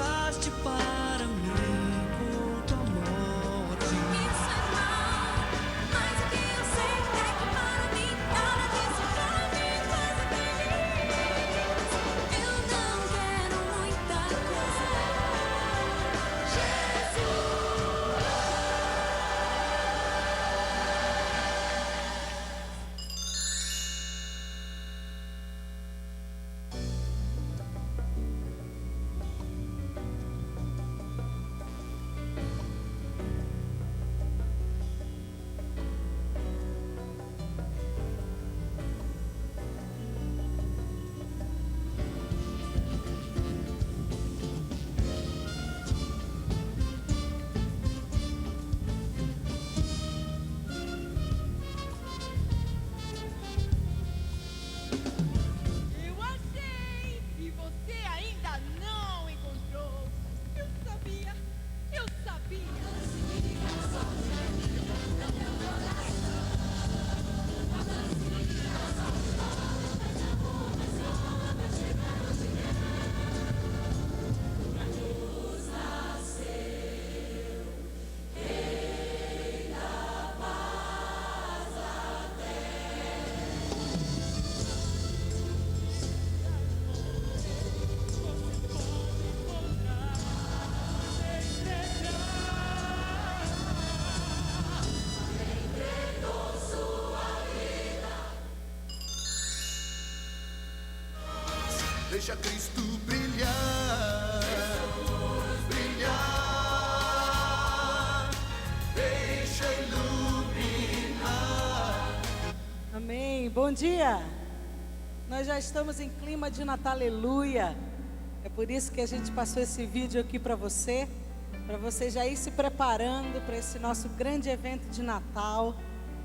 voltaste para mim com tua morte. Isso é mal, mas o que eu sei é que para mim nada disso pode me fazer feliz. Eu não quero muita coisa. Eu achei e você ainda não encontrou. Eu sabia, eu sabia. Deixa Cristo brilhar, brilhar, deixa iluminar. Amém. Bom dia. Nós já estamos em clima de Natal, aleluia. É por isso que a gente passou esse vídeo aqui para você já ir se preparando para esse nosso grande evento de Natal.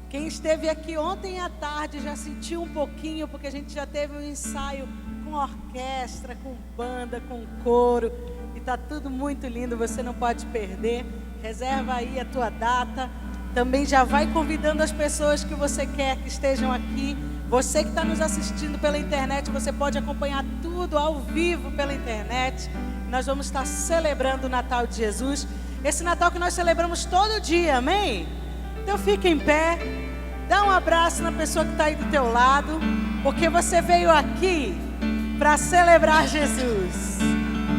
Quem esteve aqui ontem à tarde já sentiu um pouquinho, porque a gente já teve um ensaio com orquestra, com banda, com coro, e tá tudo muito lindo, você não pode perder. Reserva aí a tua data. Também já vai convidando as pessoas que você quer que estejam aqui. Você que está nos assistindo pela internet, você pode acompanhar tudo ao vivo pela internet. Nós vamos estar celebrando o Natal de Jesus, esse Natal que nós celebramos todo dia, amém? Então fica em pé, dá um abraço na pessoa que está aí do teu lado, porque você veio aqui para celebrar Jesus.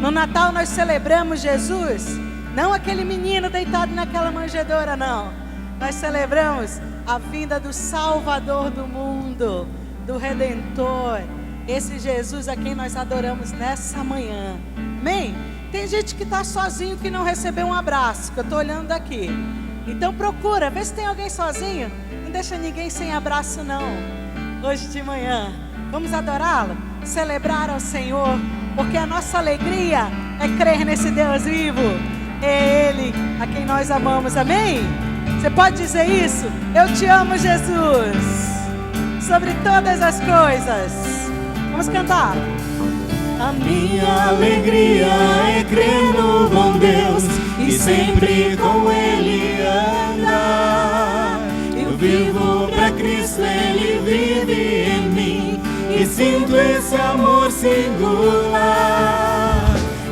No Natal nós celebramos Jesus, não aquele menino deitado naquela manjedoura, não. Nós celebramos a vinda do Salvador do mundo, do Redentor, esse Jesus a quem nós adoramos nessa manhã. Amém? Tem gente que está sozinho, que não recebeu um abraço, que eu estou olhando daqui. Então procura, vê se tem alguém sozinho. Não deixa ninguém sem abraço não. Hoje de manhã, vamos adorá-lo, celebrar ao Senhor, porque a nossa alegria é crer nesse Deus vivo. É Ele a quem nós amamos, amém? Você pode dizer isso? Eu te amo, Jesus, sobre todas as coisas. Vamos cantar. A minha alegria é crer no bom Deus e sempre com Ele andar. Eu vivo pra Cristo, Ele vive em mim e sinto esse amor singular.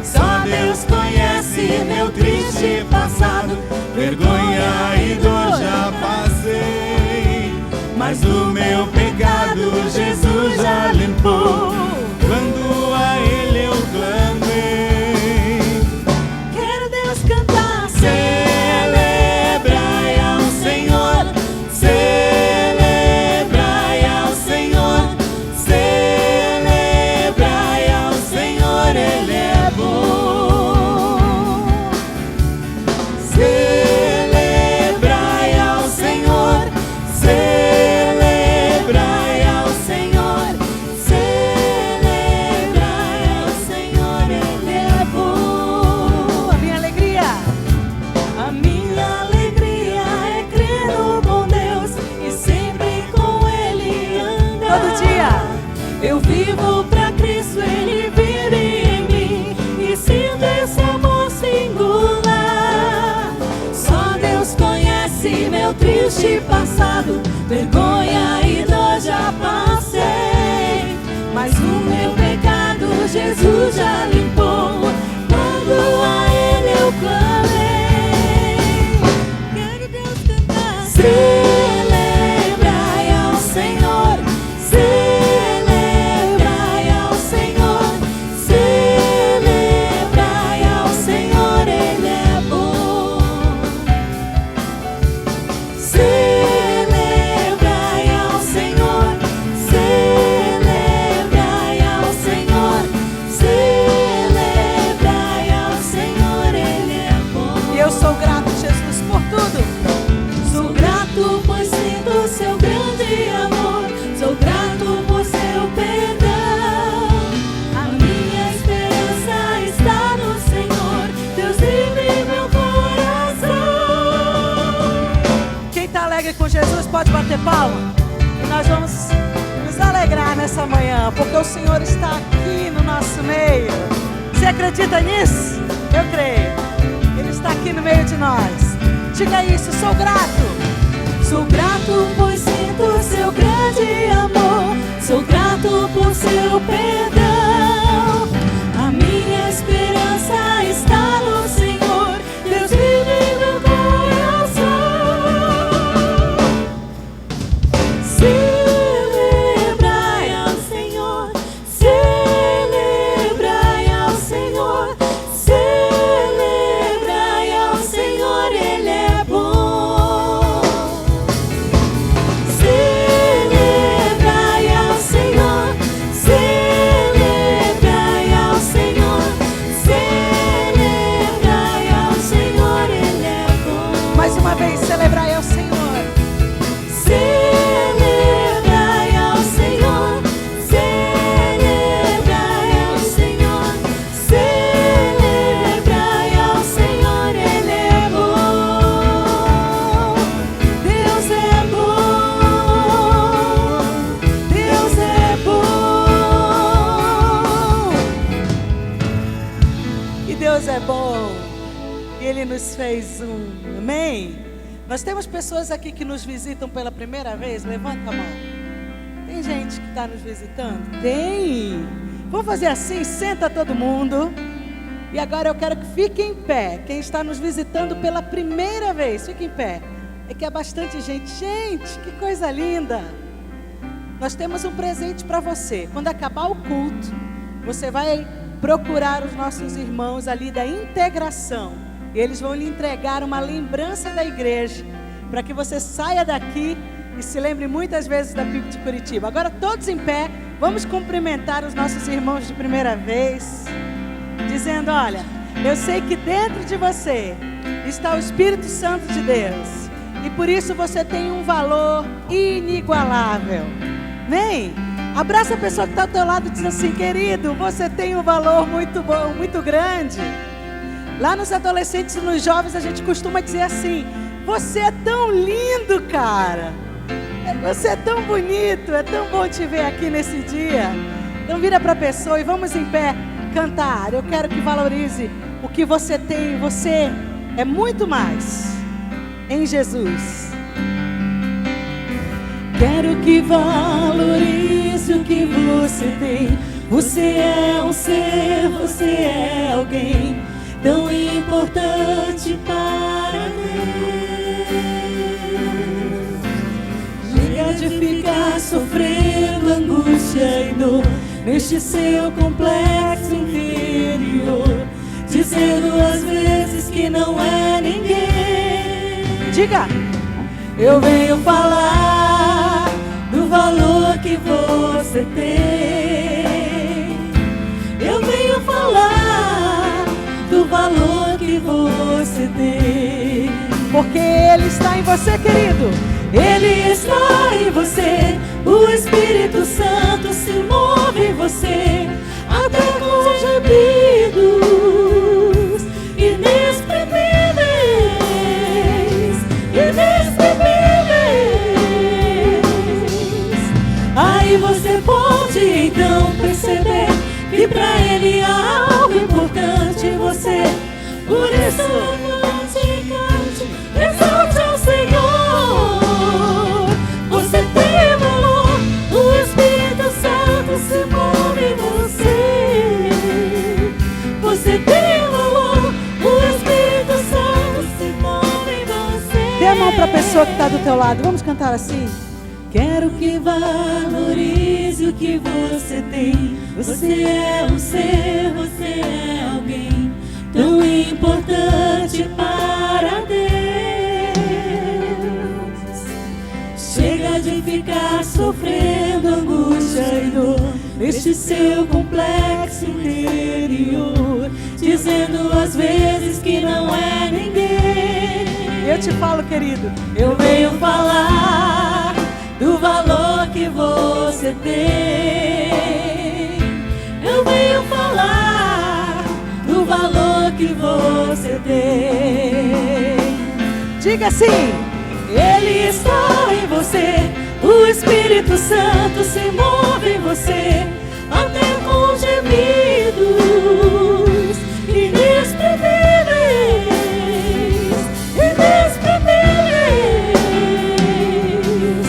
Só Deus conhece meu triste passado, vergonha e dor já passei, mas o meu pecado Jesus já limpou. Quando a Ele eu clamei, Quero Deus cantar. celebrai ao Senhor, celebrai ao Senhor, celebrai ao Senhor, Ele é bom. Celebrai ao Senhor, celebrai ao Senhor, celebrai ao Senhor, Ele é bom. A minha alegria. A minha alegria é crer no bom Deus e sempre com Ele andar. Todo dia. Eu vivo pra Cristo, Ele vive em mim e sinto esse amor singular. Só Deus conhece meu triste passado, vergonha e dor já passei, mas o meu pecado Jesus já limpou. Quando podem bater palma? E nós vamos nos alegrar nessa manhã, porque o Senhor está aqui no nosso meio. Você acredita nisso? Eu creio. Ele está aqui no meio de nós. Diga isso, sou grato. Sou grato pois sinto seu grande amor. Sou grato por seu perdão. A minha esperança está no Senhor. Deus vive em meu coração. Celebrai ao Senhor. Celebrai ao Senhor. Celebrai ao Senhor. Ele é bom. Celebrai ao Senhor. Celebrai ao Senhor. Celebrai ao Senhor. Ele é bom. Mais uma vez, celebrai ao Senhor. Celebrai ao Senhor. Celebrai ao Senhor. Celebrai ao Senhor. Ele é bom. Deus é bom. Deus é bom. E Deus é bom. E Ele nos fez um. Amém? Nós temos pessoas aqui que nos visitam pela primeira vez. Levanta a mão. Tem gente que está nos visitando? Tem. Vamos fazer assim, senta todo mundo. E agora eu quero que fique em pé. Quem está nos visitando pela primeira vez, fique em pé. É que é bastante gente. Gente, que coisa linda. Nós temos um presente para você. Quando acabar o culto, você vai procurar os nossos irmãos ali da integração. E eles vão lhe entregar uma lembrança da igreja, para que você saia daqui e se lembre muitas vezes da PIB de Curitiba. Agora todos em pé, vamos cumprimentar os nossos irmãos de primeira vez, dizendo: olha, eu sei que dentro de você está o Espírito Santo de Deus, e por isso você tem um valor inigualável. Amém? Abraça a pessoa que está ao teu lado e diz assim: querido, você tem um valor muito bom, muito grande. Lá nos adolescentes e nos jovens a gente costuma dizer assim: você é tão lindo, cara. Você é tão bonito, é tão bom te ver aqui nesse dia. Então vira para a pessoa e vamos em pé cantar. Eu quero que valorize o que você tem. Você é muito mais em Jesus. Quero que valorize o que você tem. Você é um ser, você é alguém tão importante para Deus. Chega de ficar sofrendo angústia e dor neste seu complexo interior, dizendo às vezes que não é ninguém. Diga: eu venho falar do valor que você tem. Eu venho falar do valor que você tem. porque Ele está em você, querido. Ele está em você. O Espírito Santo se move em você, até com gemidos inexprimíveis, inexprimíveis. Aí você pode então perceber que pra Ele há algo importante em você. Por isso cante, exalte ao Senhor. Você tem valor, o Espírito Santo se move em você. Você tem valor, o Espírito Santo se move em você. Dê a mão para a pessoa que está do teu lado. Vamos cantar assim? Quero que valorize o que você tem. Você é um ser, você é alguém tão importante para Deus. Chega de ficar sofrendo angústia e dor neste seu complexo interior, dizendo às vezes que não é ninguém. Eu te falo, querido, Eu venho falar do valor que você tem. Eu venho falar do valor que você tem. diga assim: Ele está em você, o Espírito Santo se move em você, até com gemidos inexprimíveis, inexprimíveis.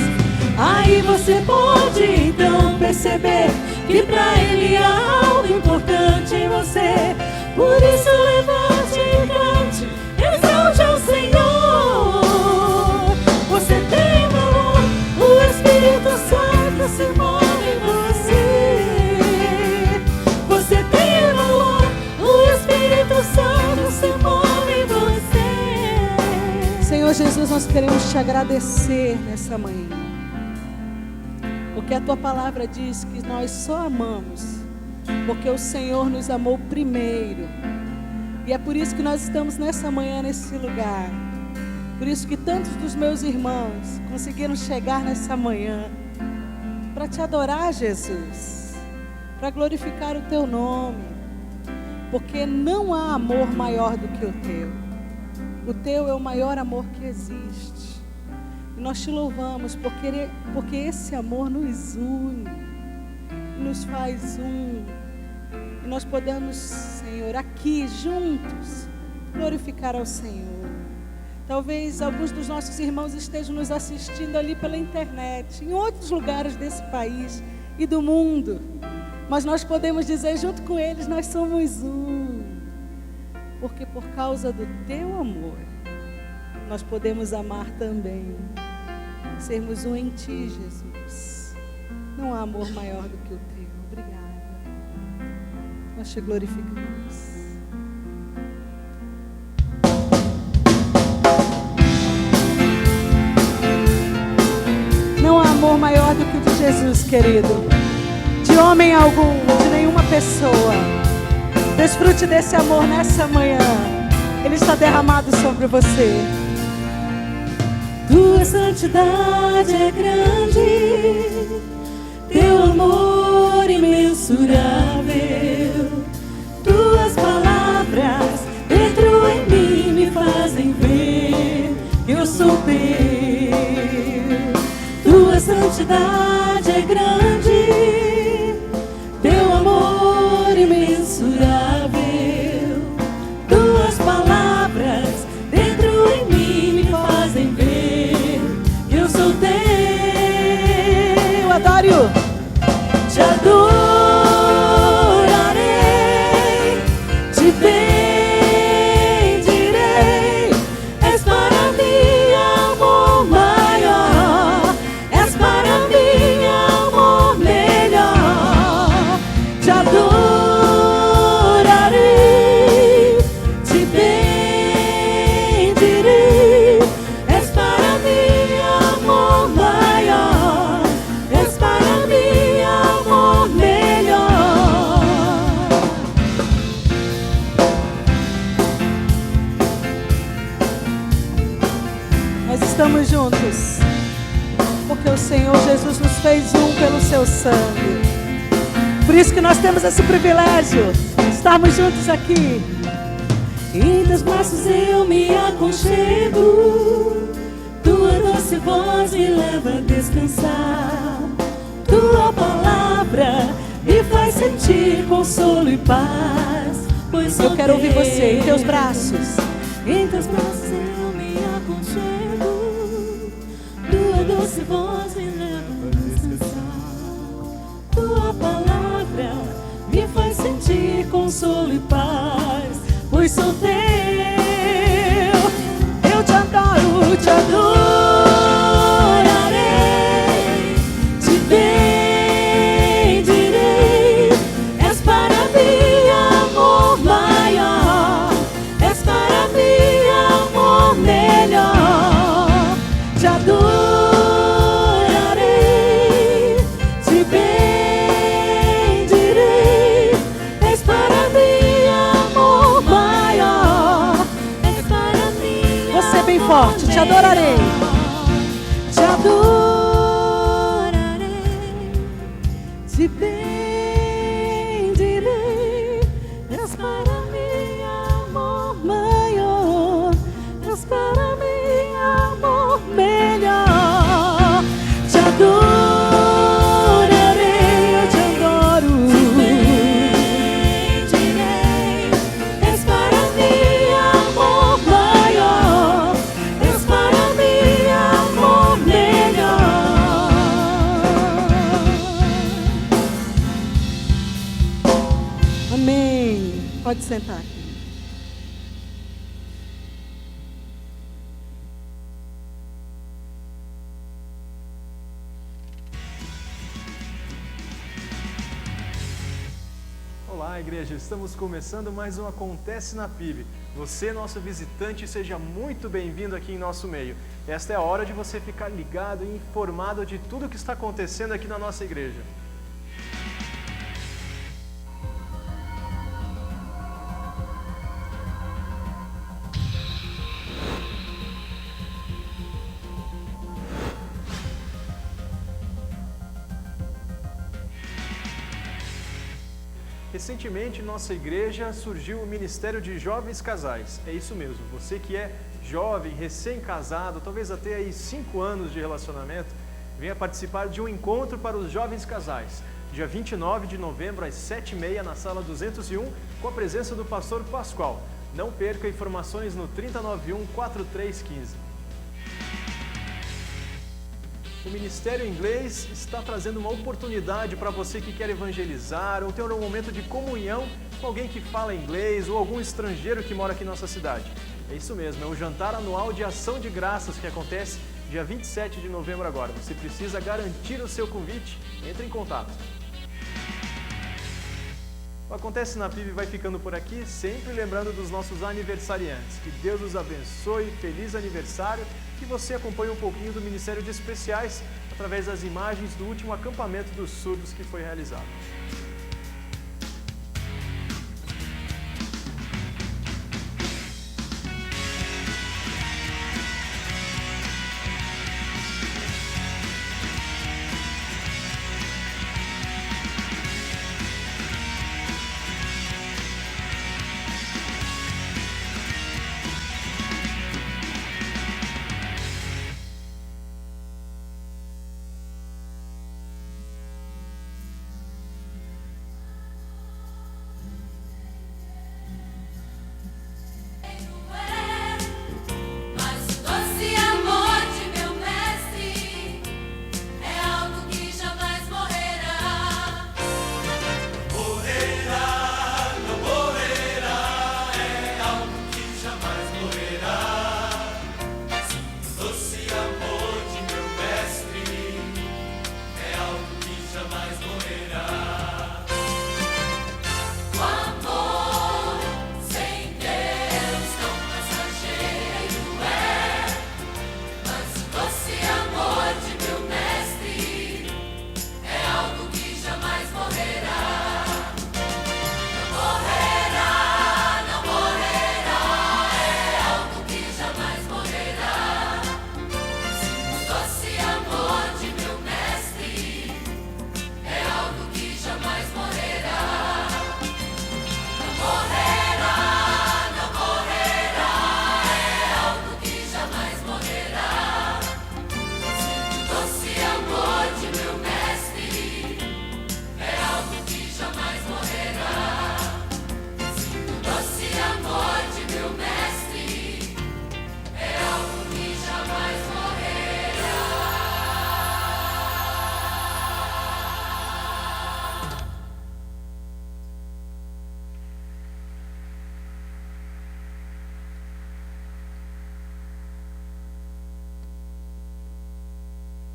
Aí você pode então perceber que pra Ele há algo importante em você. Por isso levante e cante, exalte ao Senhor. Você tem valor, o Espírito Santo se move em você. Você tem valor, o Espírito Santo se move em você. Senhor Jesus, nós queremos te agradecer nessa manhã, porque a tua palavra diz que nós só amamos porque o Senhor nos amou primeiro. E é por isso que nós estamos nessa manhã, nesse lugar. Por isso que tantos dos meus irmãos conseguiram chegar nessa manhã para te adorar, Jesus, para glorificar o teu nome, porque não há amor maior do que o teu. O teu é o maior amor que existe. E nós te louvamos porque esse amor nos une, nos faz um. E nós podemos, Senhor, aqui juntos glorificar ao Senhor. Talvez alguns dos nossos irmãos estejam nos assistindo ali pela internet, em outros lugares desse país e do mundo. Mas nós podemos dizer junto com eles, nós somos um. Porque por causa do teu amor, nós podemos amar também. Sermos um em ti, Jesus. Não há amor maior do que o teu. Obrigada. Nós te glorificamos. Não há amor maior do que o de Jesus, querido. De homem algum, de nenhuma pessoa. Desfrute desse amor nessa manhã. Ele está derramado sobre você. Tua santidade é grande, teu amor imensurável. Tuas palavras dentro em mim me fazem ver que eu sou teu. Tua santidade é grande, teu amor imensurável. Tuas palavras dentro em mim me fazem ver que eu sou teu. Adoro. Te adorarei, te bendirei. És para mim amor maior, és para mim amor melhor. Te adorarei, te bendirei. És para mim amor maior, és para mim amor melhor. Nós estamos juntos, porque o Senhor Jesus nos fez um pelo seu sangue. Por isso que nós temos esse privilégio de estarmos juntos aqui. Em teus braços eu me aconchego, tua doce voz me leva a descansar. Tua palavra me faz sentir consolo e paz, pois sou Eu quero ouvir teu. você em teus braços. Em teus braços eu me aconchego, tua doce voz me leva a descansar. Tua palavra me faz sentir consolo e paz, pois sou teu. Eu te adoro, te adorarei, te bendirei. És para mim amor maior, és para mim amor melhor. Te adorarei, te bendirei. És para mim amor maior, és para mim. Você bem forte, te adorarei. Te adorarei, te bendirei. És para mim amor maior, és para mim amor melhor. Pode sentar aqui. Olá, igreja! Estamos começando mais um Acontece na PIB. Você, nosso visitante, seja muito bem-vindo aqui em nosso meio. Esta é a hora de você ficar ligado e informado de tudo o que está acontecendo aqui na nossa igreja. Recentemente, em nossa igreja surgiu o Ministério de Jovens Casais. É isso mesmo, você que é jovem, recém-casado, talvez até aí 5 anos de relacionamento, venha participar de um encontro para os jovens casais. Dia 29 de novembro, às 7h30, na sala 201, com a presença do pastor Pascoal. Não perca informações no 3091-4315. O Ministério Inglês está trazendo uma oportunidade para você que quer evangelizar ou ter um momento de comunhão com alguém que fala inglês ou algum estrangeiro que mora aqui em nossa cidade. É isso mesmo, é o jantar anual de ação de graças que acontece dia 27 de novembro agora. Você precisa garantir o seu convite, entre em contato. O Acontece na PIB vai ficando por aqui, sempre lembrando dos nossos aniversariantes. Que Deus os abençoe, feliz aniversário, que você acompanhe um pouquinho do Ministério de Especiais através das imagens do último acampamento dos surdos que foi realizado. Mas o doce amor de meu mestre é algo que jamais morrerá. Morrerá, não morrerá, é algo que jamais morrerá. Sim, o doce amor de meu mestre é algo que jamais morrerá. O amor sem Deus tão passageiro é. Mas o doce amor de meu mestre é algo que jamais morrerá. Não morrerá, não morrerá, é algo que jamais morrerá. Sim, o doce amor de meu mestre é algo que jamais morrerá. Não morrerá, não morrerá, é algo que jamais morrerá. Sim, o doce amor de meu mestre é algo que jamais morrerá. Sim, o doce amor de meu mestre é algo que jamais morrerá.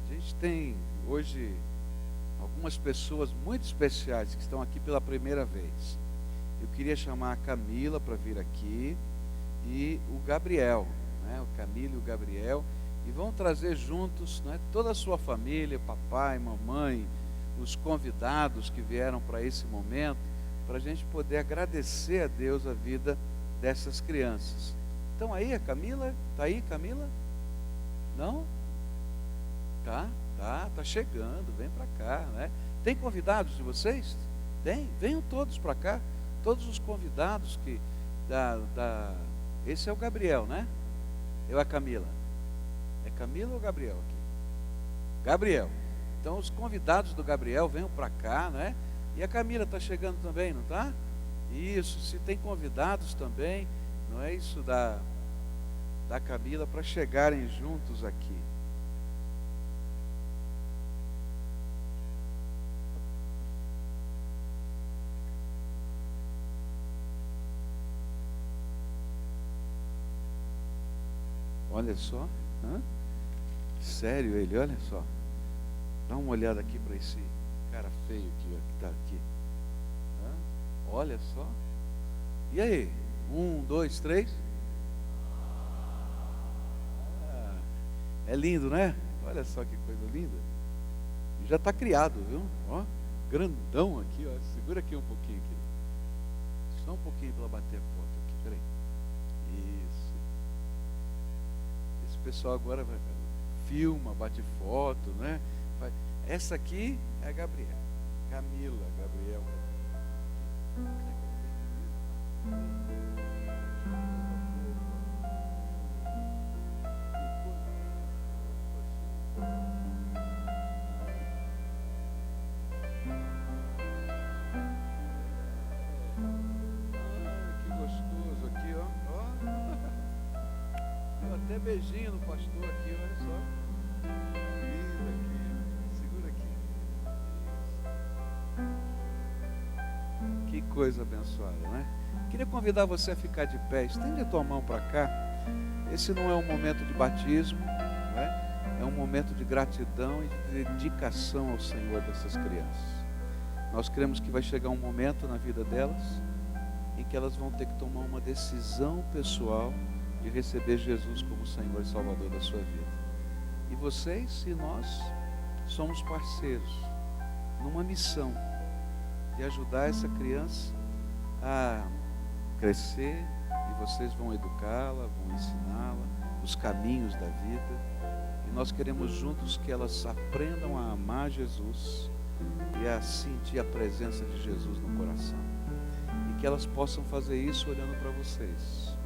A gente tem hoje algumas pessoas muito especiais que estão aqui pela primeira vez. Eu queria chamar a Camila para vir aqui e o Gabriel, né? O Camila e o Gabriel, e vão trazer juntos, né, toda a sua família, papai, mamãe, os convidados que vieram para esse momento, para a gente poder agradecer a Deus a vida dessas crianças. Então aí a Camila, tá aí Camila? Não? Tá chegando, vem para cá, né? Tem convidados de vocês? Tem? Venham todos para cá, todos os convidados que esse é o Gabriel, né? Eu a Camila. É Camila ou Gabriel aqui? Gabriel. Então os convidados do Gabriel venham para cá, né? E a Camila está chegando também, não tá? Isso, se tem convidados também, não é isso da Camila para chegarem juntos aqui. Olha só. Hã? Sério ele, olha só. Dá uma olhada aqui para esse cara feio aqui, ó, que está aqui. Hã? Olha só. E aí? 1, 2, 3. É lindo, né? Olha só que coisa linda. E já está criado, viu? Ó, grandão aqui, ó. Segura aqui um pouquinho aqui. Só um pouquinho para bater a foto aqui, peraí. Isso. Esse pessoal agora vai, filma, bate foto, né? Essa aqui é a Gabriela. Camila, Gabriel. Que gostoso aqui, ó. Deu até beijinho no pastor aqui, olha só. Lindo aqui. Segura aqui. Isso. Que coisa abençoada, né? Queria convidar você a ficar de pé. Estende a tua mão para cá. Esse não é um momento de batismo, não é? É um momento de gratidão e de dedicação ao Senhor dessas crianças. Nós cremos que vai chegar um momento na vida delas em que elas vão ter que tomar uma decisão pessoal de receber Jesus como Senhor e Salvador da sua vida. E vocês e nós somos parceiros numa missão de ajudar essa criança a crescer, e vocês vão educá-la, vão ensiná-la os caminhos da vida. E nós queremos juntos que elas aprendam a amar Jesus e a sentir a presença de Jesus no coração. E que elas possam fazer isso olhando para vocês.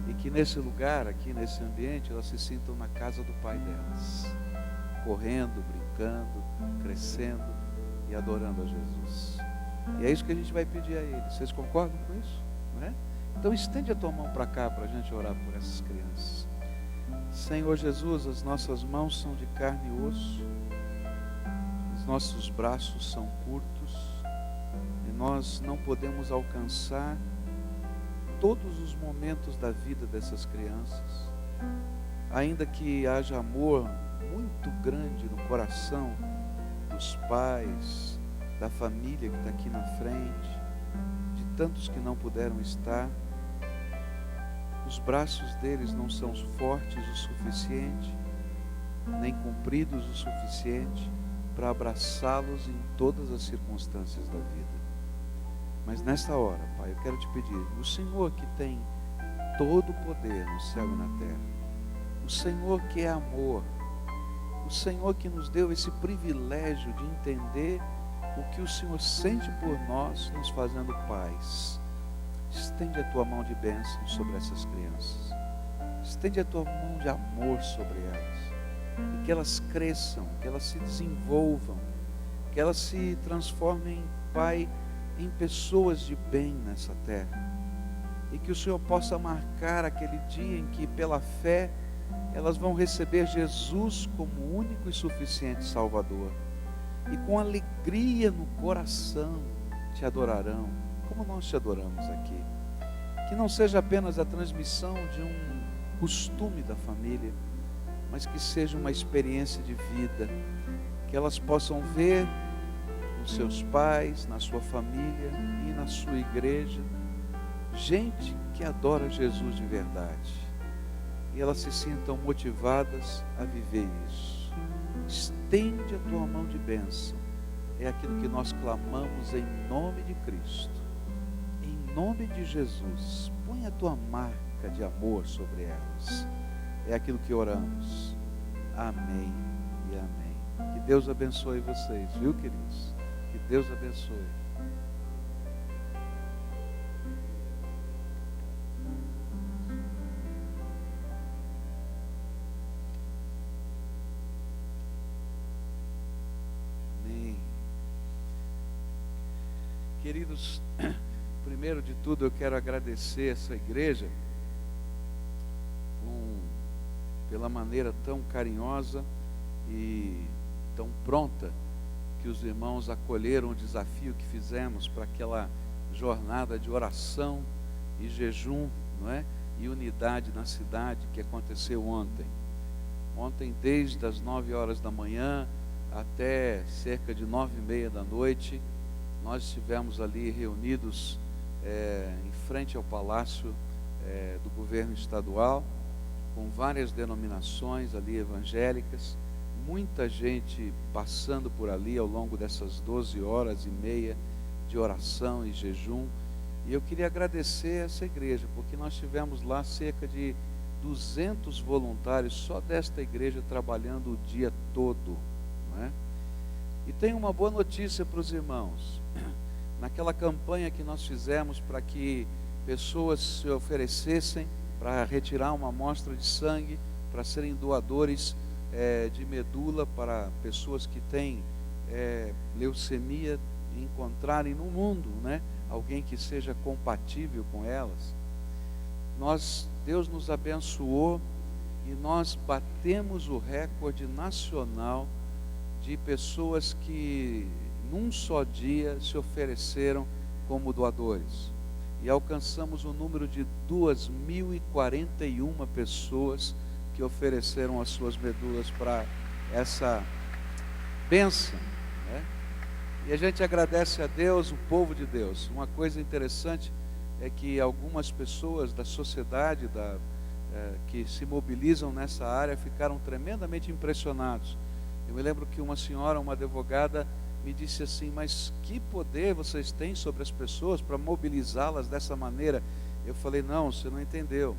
E que nesse lugar, aqui nesse ambiente, elas se sintam na casa do Pai delas, correndo, brincando, crescendo e adorando a Jesus. E é isso que a gente vai pedir a Ele. Vocês concordam com isso? Não é? Então estende a tua mão para cá para a gente orar por essas crianças. Senhor Jesus, as nossas mãos são de carne e osso, os nossos braços são curtos e nós não podemos alcançar todos os momentos da vida dessas crianças, ainda que haja amor muito grande no coração dos pais, da família que está aqui na frente, de tantos que não puderam estar. Os braços deles não são fortes o suficiente, nem compridos o suficiente para abraçá-los em todas as circunstâncias da vida. Mas nesta hora, Pai, eu quero te pedir, o Senhor que tem todo o poder no céu e na terra, o Senhor que é amor, o Senhor que nos deu esse privilégio de entender o que o Senhor sente por nós, nos fazendo pais. Estende a tua mão de bênção sobre essas crianças. Estende a tua mão de amor sobre elas. E que elas cresçam, que elas se desenvolvam, que elas se transformem, Pai, em pessoas de bem nessa terra. E que o Senhor possa marcar aquele dia em que, pela fé, elas vão receber Jesus como único e suficiente Salvador. E com alegria no coração te adorarão, como nós te adoramos aqui. Que não seja apenas a transmissão de um costume da família, mas que seja uma experiência de vida, que elas possam ver nos seus pais, na sua família e na sua igreja, gente que adora Jesus de verdade, e elas se sintam motivadas a viver isso. Estende a tua mão de bênção, é aquilo que nós clamamos em nome de Cristo, em nome de Jesus. Põe a tua marca de amor sobre elas, é aquilo que oramos. Amém e amém. Que Deus abençoe vocês, viu, queridos? Que Deus abençoe. Amém. Queridos, primeiro de tudo eu quero agradecer essa igreja pela maneira tão carinhosa e tão pronta que os irmãos acolheram o desafio que fizemos para aquela jornada de oração e jejum, não é? e unidade na cidade que aconteceu ontem. Ontem, desde as 9 horas da manhã até cerca de 9h30 da noite, nós estivemos ali reunidos em frente ao Palácio do Governo Estadual, com várias denominações ali evangélicas, muita gente passando por ali ao longo dessas 12 horas e meia de oração e jejum. E eu queria agradecer essa igreja, porque nós tivemos lá cerca de 200 voluntários só desta igreja trabalhando o dia todo, não é? E tem uma boa notícia para os irmãos. Naquela campanha que nós fizemos para que pessoas se oferecessem para retirar uma amostra de sangue, para serem doadores de medula para pessoas que têm leucemia, encontrarem no mundo, né, alguém que seja compatível com elas. Deus nos abençoou e nós batemos o recorde nacional de pessoas que num só dia se ofereceram como doadores. E alcançamos o número de 2.041 pessoas que ofereceram as suas medulas para essa bênção, né? E a gente agradece a Deus, o povo de Deus. Uma coisa interessante é que algumas pessoas da sociedade que se mobilizam nessa área ficaram tremendamente impressionados. Eu me lembro que uma senhora, uma advogada, me disse assim: mas que poder vocês têm sobre as pessoas para mobilizá-las dessa maneira? Eu falei: não, você não entendeu.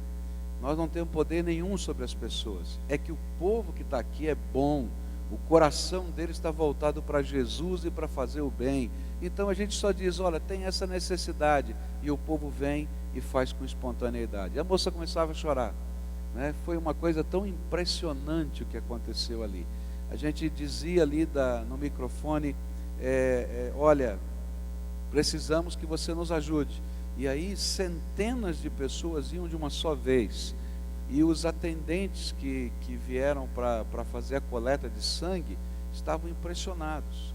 Nós não temos poder nenhum sobre as pessoas. É que o povo que está aqui é bom. O coração deles está voltado para Jesus e para fazer o bem. Então a gente só diz: olha, tem essa necessidade. E o povo vem e faz com espontaneidade. E a moça começava a chorar, né? Foi uma coisa tão impressionante o que aconteceu ali. A gente dizia ali no microfone: olha, precisamos que você nos ajude. E aí centenas de pessoas iam de uma só vez. E os atendentes que vieram para fazer a coleta de sangue estavam impressionados.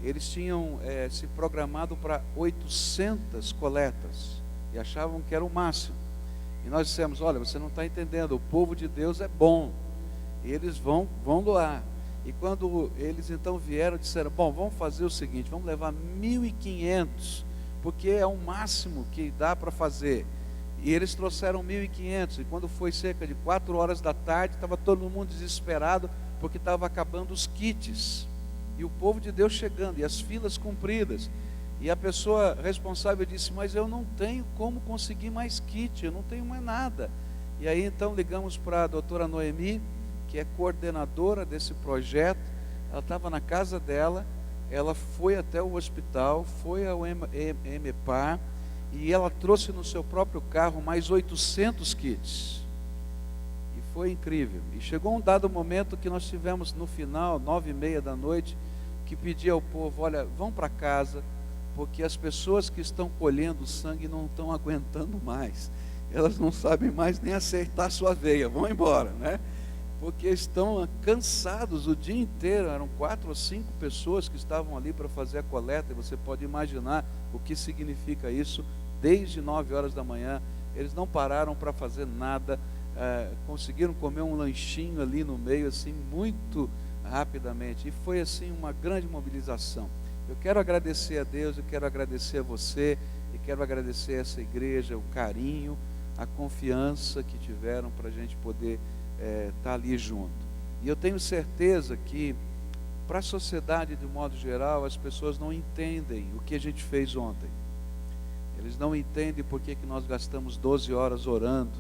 Eles tinham se programado para 800 coletas e achavam que era o máximo. E nós dissemos: olha, você não está entendendo, o povo de Deus é bom, eles vão doar. E quando eles então vieram, disseram: bom, vamos fazer o seguinte, vamos levar 1.500, porque é o máximo que dá para fazer. E eles trouxeram 1.500, e quando foi cerca de 4 horas da tarde, estava todo mundo desesperado, porque estava acabando os kits, e o povo de Deus chegando, e as filas compridas, e a pessoa responsável disse: mas eu não tenho como conseguir mais kit, eu não tenho mais nada. E aí então ligamos para a doutora Noemi, que é coordenadora desse projeto. Ela estava na casa dela, ela foi até o hospital, foi ao EMEPAR, e ela trouxe no seu próprio carro mais 800 kits. E foi incrível. E chegou um dado momento que nós tivemos no final, 9h30 da noite, que pedia ao povo: olha, vão para casa, porque as pessoas que estão colhendo sangue não estão aguentando mais. Elas não sabem mais nem acertar a sua veia, vão embora, né? Porque estão cansados o dia inteiro. Eram 4 ou 5 pessoas que estavam ali para fazer a coleta, e você pode imaginar o que significa isso. Desde 9 horas da manhã, eles não pararam para fazer nada, conseguiram comer um lanchinho ali no meio, assim, muito rapidamente, e foi assim uma grande mobilização. Eu quero agradecer a Deus, eu quero agradecer a você, e quero agradecer a essa igreja, o carinho, a confiança que tiveram para a gente poder estar ali junto. E eu tenho certeza que, para a sociedade de modo geral, as pessoas não entendem o que a gente fez ontem. Eles não entendem por que nós gastamos 12 horas orando,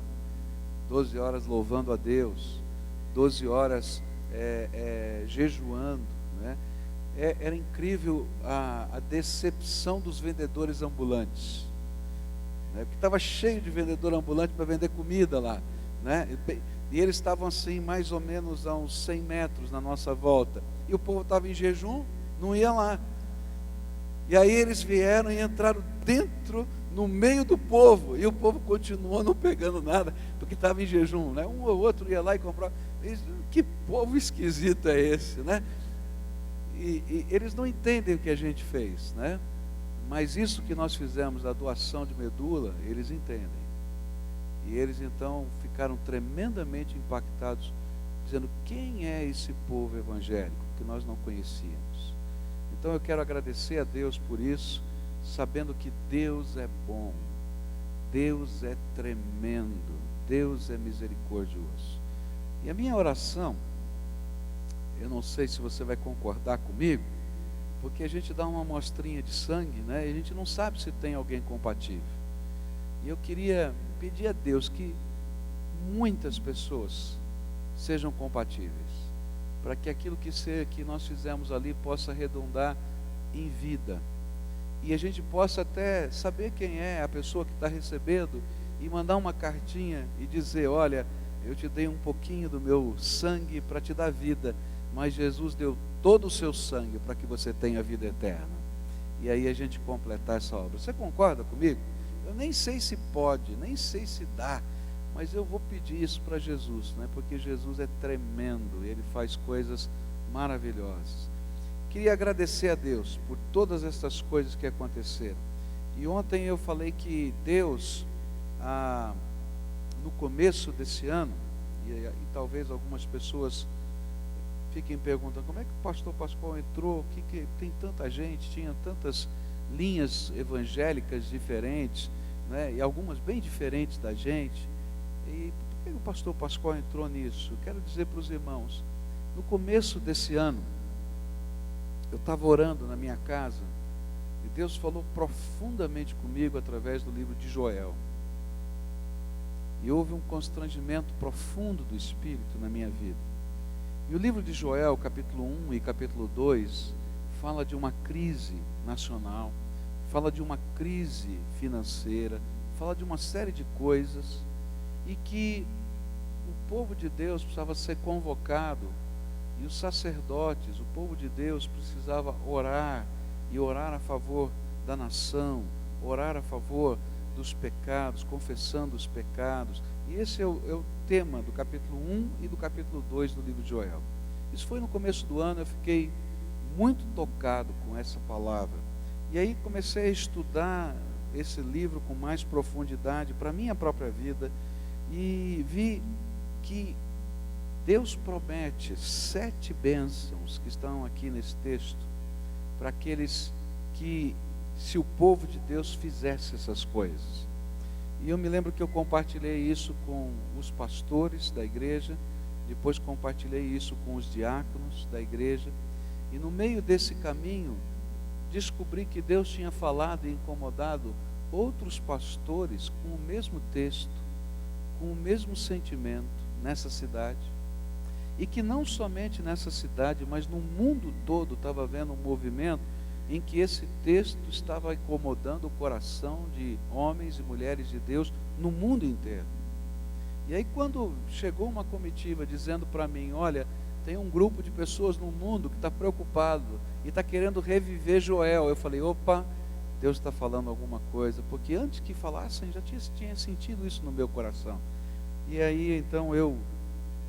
12 horas louvando a Deus, 12 horas jejuando, né? Era incrível a decepção dos vendedores ambulantes, né? Porque estava cheio de vendedor ambulante para vender comida lá, né? E eles estavam assim, mais ou menos a uns 100 metros na nossa volta, e o povo estava em jejum, não ia lá. E aí eles vieram e entraram dentro, no meio do povo, e o povo continuou não pegando nada, porque estava em jejum, né? Um ou outro ia lá e comprava. Que povo esquisito é esse, né? E eles não entendem o que a gente fez, né? Mas isso que nós fizemos, a doação de medula, eles entendem. E eles então ficaram tremendamente impactados, dizendo: quem é esse povo evangélico que nós não conhecíamos? Então eu quero agradecer a Deus por isso, sabendo que Deus é bom, Deus é tremendo, Deus é misericordioso. E a minha oração, eu não sei se você vai concordar comigo, porque a gente dá uma amostrinha de sangue, né? E a gente não sabe se tem alguém compatível. E eu queria pedir a Deus que muitas pessoas sejam compatíveis, para que aquilo que nós fizemos ali possa redundar em vida. E a gente possa até saber quem é a pessoa que está recebendo e mandar uma cartinha e dizer: olha, eu te dei um pouquinho do meu sangue para te dar vida, mas Jesus deu todo o seu sangue para que você tenha vida eterna. E aí a gente completar essa obra. Você concorda comigo? Eu nem sei se pode, nem sei se dá, mas eu vou pedir isso para Jesus, né? Porque Jesus é tremendo, Ele faz coisas maravilhosas. Queria agradecer a Deus por todas essas coisas que aconteceram. E ontem eu falei que Deus, no começo desse ano, e talvez algumas pessoas fiquem perguntando: como é que o pastor Pascoal entrou? Que tem tanta gente, tinha tantas linhas evangélicas diferentes, né? E algumas bem diferentes da gente. E por que o pastor Pascoal entrou nisso? Eu quero dizer para os irmãos, no começo desse ano, eu estava orando na minha casa e Deus falou profundamente comigo através do livro de Joel. E houve um constrangimento profundo do Espírito na minha vida. E o livro de Joel, capítulo 1 e capítulo 2, fala de uma crise nacional, fala de uma crise financeira, fala de uma série de coisas, e que o povo de Deus precisava ser convocado, e os sacerdotes, o povo de Deus precisava orar, e orar a favor da nação, orar a favor dos pecados, confessando os pecados. E esse é o tema do capítulo 1 e do capítulo 2 do livro de Joel. Isso foi no começo do ano, eu fiquei muito tocado com essa palavra. E aí comecei a estudar esse livro com mais profundidade para a minha própria vida, e vi que Deus promete 7 bênçãos que estão aqui nesse texto, para aqueles que, se o povo de Deus fizesse essas coisas. E eu me lembro que eu compartilhei isso com os pastores da igreja, depois compartilhei isso com os diáconos da igreja, e no meio desse caminho, descobri que Deus tinha falado e incomodado outros pastores com o mesmo texto, com o mesmo sentimento nessa cidade. E que não somente nessa cidade, mas no mundo todo estava havendo um movimento em que esse texto estava incomodando o coração de homens e mulheres de Deus no mundo inteiro. E aí quando chegou uma comitiva dizendo para mim: olha, tem um grupo de pessoas no mundo que está preocupado e está querendo reviver Joel, eu falei: opa, Deus está falando alguma coisa, porque antes que falassem já tinha sentido isso no meu coração. E aí então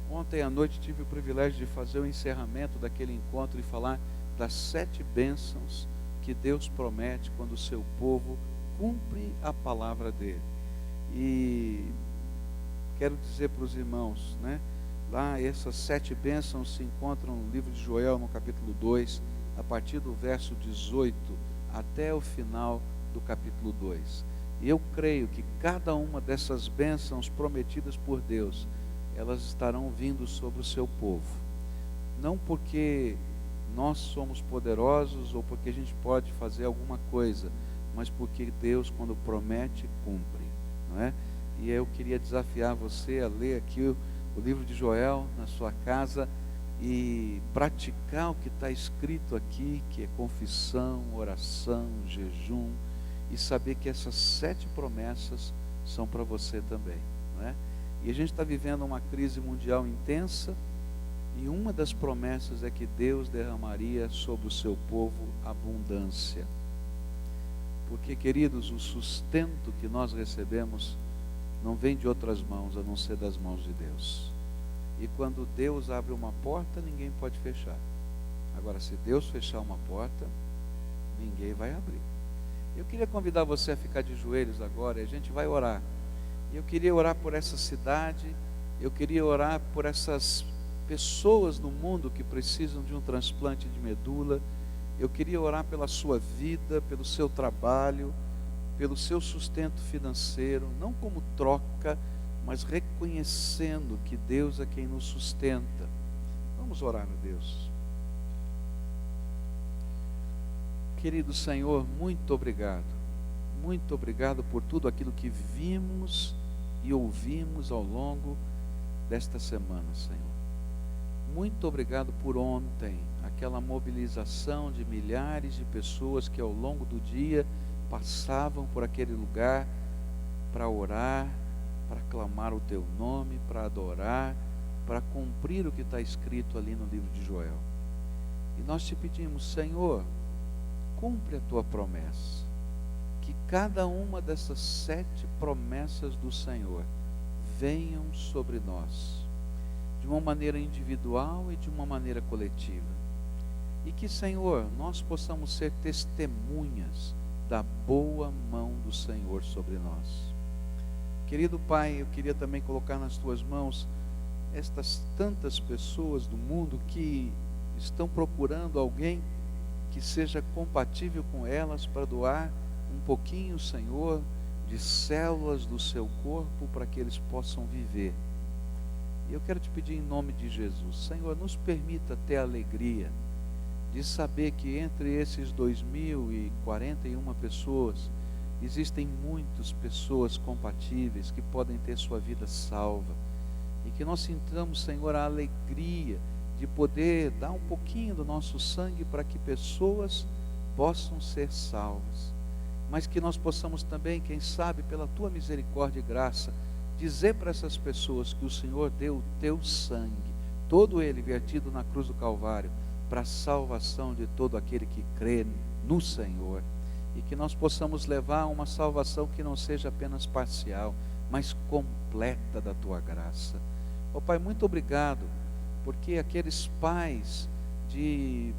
ontem à noite tive o privilégio de fazer o encerramento daquele encontro e falar das 7 bênçãos que Deus promete quando o seu povo cumpre a palavra dele. E quero dizer para os irmãos, né, lá essas 7 bênçãos se encontram no livro de Joel, no capítulo 2, a partir do verso 18 até o final do capítulo 2. E eu creio que cada uma dessas bênçãos prometidas por Deus, elas estarão vindo sobre o seu povo. Não porque nós somos poderosos ou porque a gente pode fazer alguma coisa, mas porque Deus, quando promete, cumpre, não é? E eu queria desafiar você a ler aqui o livro de Joel na sua casa e praticar o que está escrito aqui, que é confissão, oração, jejum, e saber que essas 7 promessas são para você também, não é? E a gente está vivendo uma crise mundial intensa, e uma das promessas é que Deus derramaria sobre o seu povo abundância. Porque, queridos, o sustento que nós recebemos não vem de outras mãos, a não ser das mãos de Deus. E quando Deus abre uma porta, ninguém pode fechar. Agora, se Deus fechar uma porta, ninguém vai abrir. Eu queria convidar você a ficar de joelhos agora, e a gente vai orar. Eu queria orar por essa cidade, eu queria orar por essas pessoas no mundo que precisam de um transplante de medula. Eu queria orar pela sua vida, pelo seu trabalho, pelo seu sustento financeiro, não como troca, mas reconhecendo que Deus é quem nos sustenta. Vamos orar, meu Deus. Querido Senhor, muito obrigado. Muito obrigado por tudo aquilo que vimos e ouvimos ao longo desta semana, Senhor. Muito obrigado por ontem, aquela mobilização de milhares de pessoas que ao longo do dia passavam por aquele lugar para orar, para clamar o teu nome, para adorar, para cumprir o que está escrito ali no livro de Joel. E nós te pedimos, Senhor, cumpre a tua promessa, que cada uma dessas 7 promessas do Senhor venham sobre nós, de uma maneira individual e de uma maneira coletiva. E que, Senhor, nós possamos ser testemunhas da boa mão do Senhor sobre nós. Querido Pai, eu queria também colocar nas tuas mãos estas tantas pessoas do mundo que estão procurando alguém que seja compatível com elas para doar um pouquinho, Senhor, de células do seu corpo para que eles possam viver. E eu quero te pedir em nome de Jesus, Senhor, nos permita ter a alegria de saber que entre esses 2.041 pessoas, existem muitas pessoas compatíveis que podem ter sua vida salva. E que nós sintamos, Senhor, a alegria de poder dar um pouquinho do nosso sangue para que pessoas possam ser salvas. Mas que nós possamos também, quem sabe, pela tua misericórdia e graça, dizer para essas pessoas que o Senhor deu o teu sangue, todo ele vertido na cruz do Calvário, para a salvação de todo aquele que crê no Senhor. E que nós possamos levar uma salvação que não seja apenas parcial, mas completa da tua graça. Ó Pai, muito obrigado, porque aqueles pais de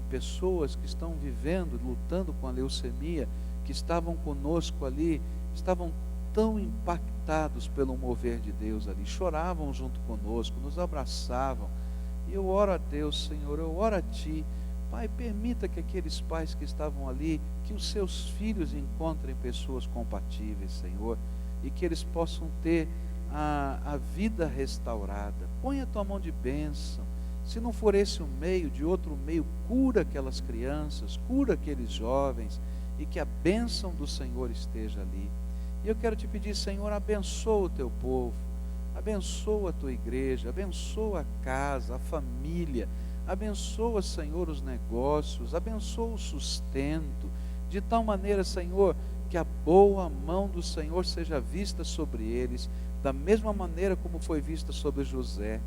pessoas que estão vivendo, lutando com a leucemia, que estavam conosco ali, estavam tão impactados pelo mover de Deus ali, choravam junto conosco, nos abraçavam. E eu oro a Deus, Senhor, eu oro a Ti, Pai, permita que aqueles pais que estavam ali, que os seus filhos encontrem pessoas compatíveis, Senhor, e que eles possam ter a vida restaurada. Põe a tua mão de bênção. Se não for esse o meio, de outro meio, cura aquelas crianças, cura aqueles jovens, e que a bênção do Senhor esteja ali. E eu quero te pedir, Senhor, abençoa o teu povo, abençoa a tua igreja, abençoa a casa, a família, abençoa, Senhor, os negócios, abençoa o sustento, de tal maneira, Senhor, que a boa mão do Senhor seja vista sobre eles, da mesma maneira como foi vista sobre José.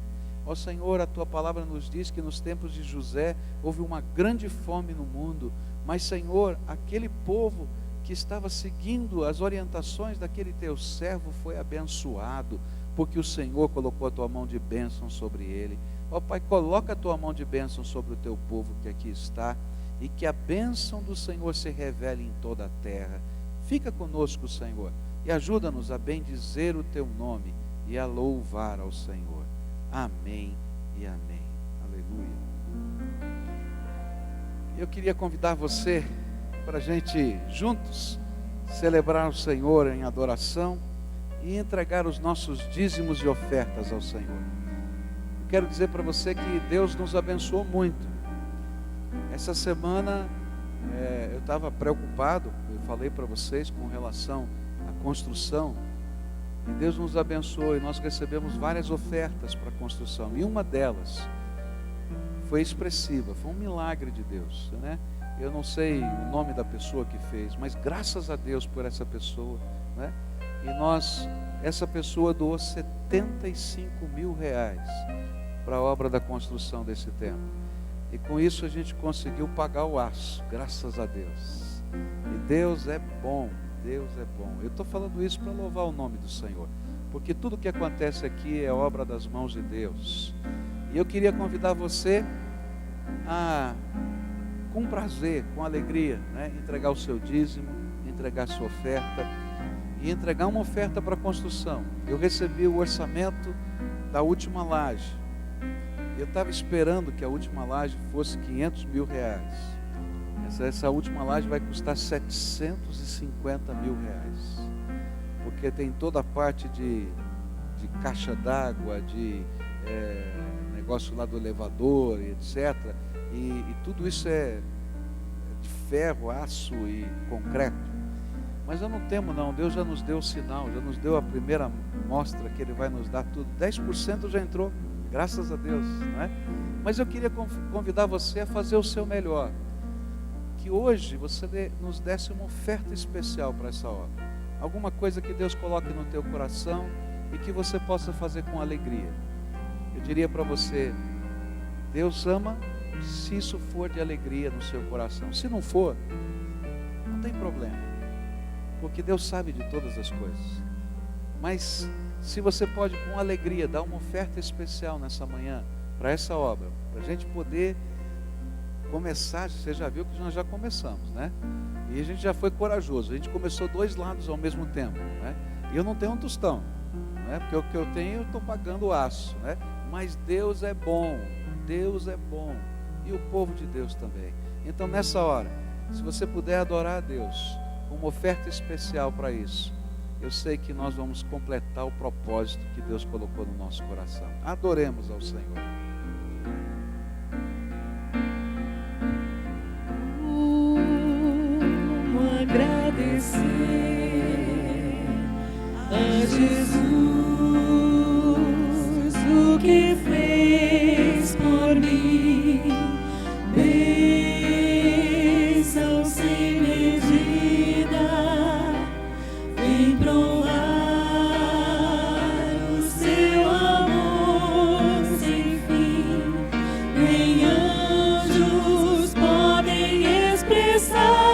Ó Senhor, a tua palavra nos diz que nos tempos de José houve uma grande fome no mundo, mas, Senhor, aquele povo que estava seguindo as orientações daquele teu servo foi abençoado, porque o Senhor colocou a tua mão de bênção sobre ele. Ó Pai, coloca a tua mão de bênção sobre o teu povo que aqui está, e que a bênção do Senhor se revele em toda a terra. Fica conosco, Senhor, e ajuda-nos a bendizer o teu nome e a louvar ao Senhor. Amém e amém. Aleluia. Eu queria convidar você para a gente juntos celebrar o Senhor em adoração e entregar os nossos dízimos e ofertas ao Senhor. Eu quero dizer para você que Deus nos abençoou muito. Essa semana eu estava preocupado, eu falei para vocês com relação à construção, e Deus nos abençoou e nós recebemos várias ofertas para a construção, e uma delas foi expressiva, foi um milagre de Deus, né? Eu não sei o nome da pessoa que fez, mas graças a Deus por essa pessoa, né? E essa pessoa doou R$75 mil para a obra da construção desse templo. E com isso a gente conseguiu pagar o aço, graças a Deus. E Deus é bom, Deus é bom. Eu estou falando isso para louvar o nome do Senhor, porque tudo que acontece aqui é obra das mãos de Deus. E eu queria convidar você a, com prazer, com alegria, né, entregar o seu dízimo, entregar a sua oferta. e entregar uma oferta para a construção. Eu recebi o orçamento da última laje. Eu estava esperando que a última laje fosse R$500 mil. Essa última laje vai custar R$750 mil. Porque tem toda a parte de caixa d'água, de negócio lá do elevador, etc. E tudo isso é de ferro, aço e concreto. Mas eu não temo não, Deus já nos deu o sinal, já nos deu a primeira mostra que Ele vai nos dar tudo. 10% já entrou, graças a Deus, não é? Mas eu queria convidar você a fazer o seu melhor. Que hoje você nos desse uma oferta especial para essa obra. Alguma coisa que Deus coloque no teu coração e que você possa fazer com alegria. Eu diria para você, Deus ama se isso for de alegria no seu coração. Se não for, não tem problema, porque Deus sabe de todas as coisas. Mas se você pode com alegria dar uma oferta especial nessa manhã para essa obra, para a gente poder começar, você já viu que nós já começamos, né? E a gente já foi corajoso, a gente começou 2 lados ao mesmo tempo, né? E eu não tenho um tostão, né? Porque o que eu tenho eu estou pagando o aço, né? Mas Deus é bom, e o povo de Deus também. Então nessa hora, se você puder adorar a Deus, uma oferta especial para isso, eu sei que nós vamos completar o propósito que Deus colocou no nosso coração. Adoremos ao Senhor. Agradecer a Jesus o que fez por mim, bênção sem medida, vem provar o seu amor sem fim, nem anjos podem expressar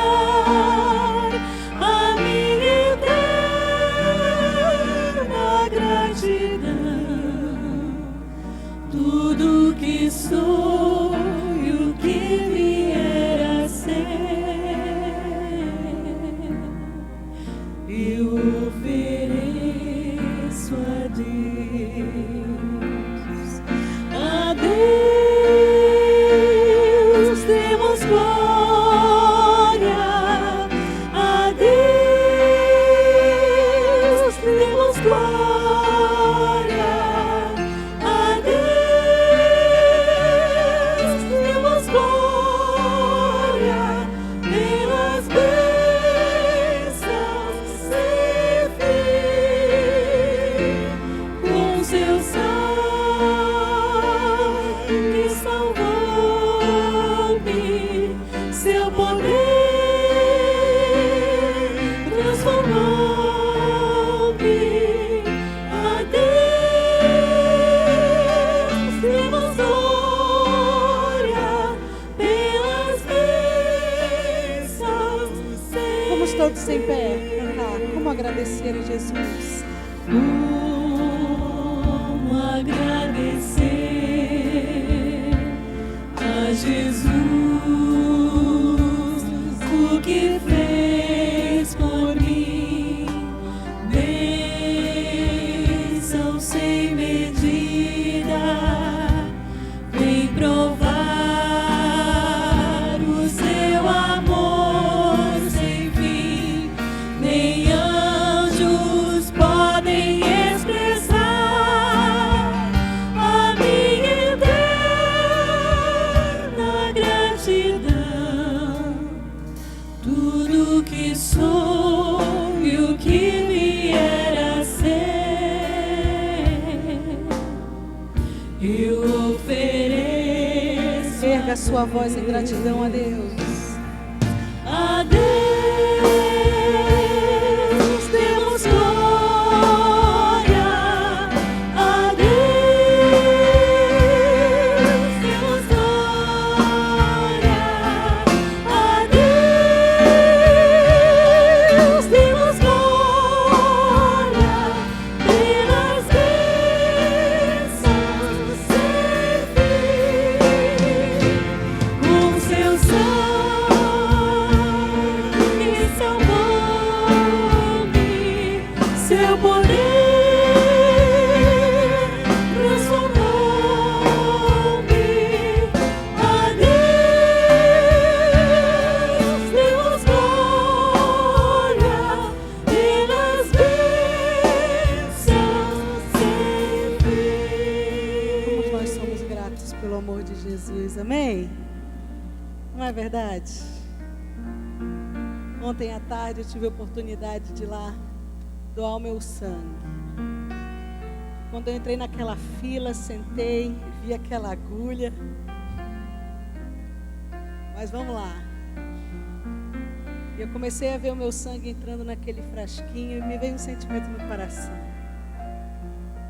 tudo que sou e o que vier a ser. Eu ofereço a Deus demos glória, a Deus demos glória. Todos em pé, cantar, como agradecer a Jesus. Como agradecer a Jesus o que fez por mim, bênção sem medida, vem provar o seu amor. Tudo que sou e o que vier a ser, eu ofereço. Erga a sua voz em gratidão a Deus. A Deus demos glória, a Deus demos glória, a Deus demos glória pelas bênçãos sem fim, com seu sangue. Jesus, amém? Não é verdade? Ontem à tarde eu tive a oportunidade de ir lá doar o meu sangue. Quando eu entrei naquela fila, sentei, vi aquela agulha. Mas vamos lá. E eu comecei a ver o meu sangue entrando naquele frasquinho e me veio um sentimento no coração.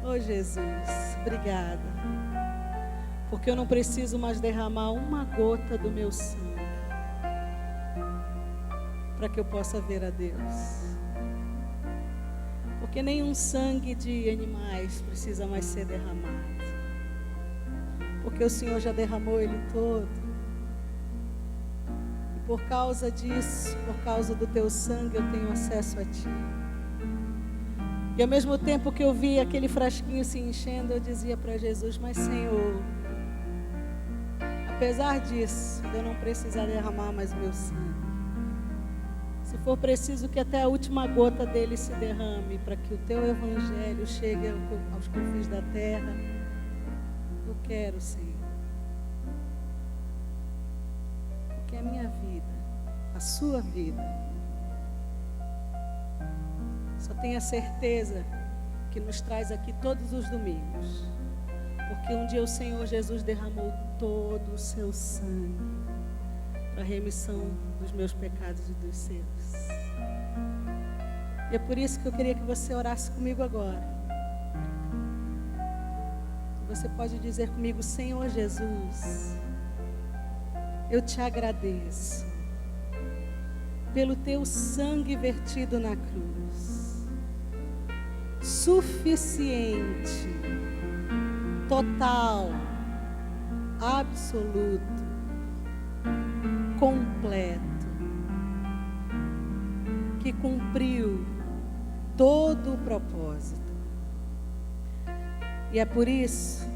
Oh Jesus, obrigada. Porque eu não preciso mais derramar uma gota do meu sangue para que eu possa ver a Deus. Porque nenhum sangue de animais precisa mais ser derramado. Porque o Senhor já derramou ele todo. E por causa disso, por causa do teu sangue, eu tenho acesso a ti. E ao mesmo tempo que eu vi aquele frasquinho se enchendo, eu dizia para Jesus: mas Senhor, apesar disso, de eu não precisar derramar mais meu sangue, se for preciso que até a última gota dele se derrame para que o teu evangelho chegue aos confins da terra, eu quero, Senhor. Porque a minha vida, a sua vida, só tenha certeza que nos traz aqui todos os domingos. Porque um dia o Senhor Jesus derramou todo o seu sangue para a remissão dos meus pecados e dos seus. E é por isso que eu queria que você orasse comigo agora. Você pode dizer comigo: Senhor Jesus, eu te agradeço pelo teu sangue vertido na cruz, suficiente, total, absoluto, completo, que cumpriu todo o propósito. E é por isso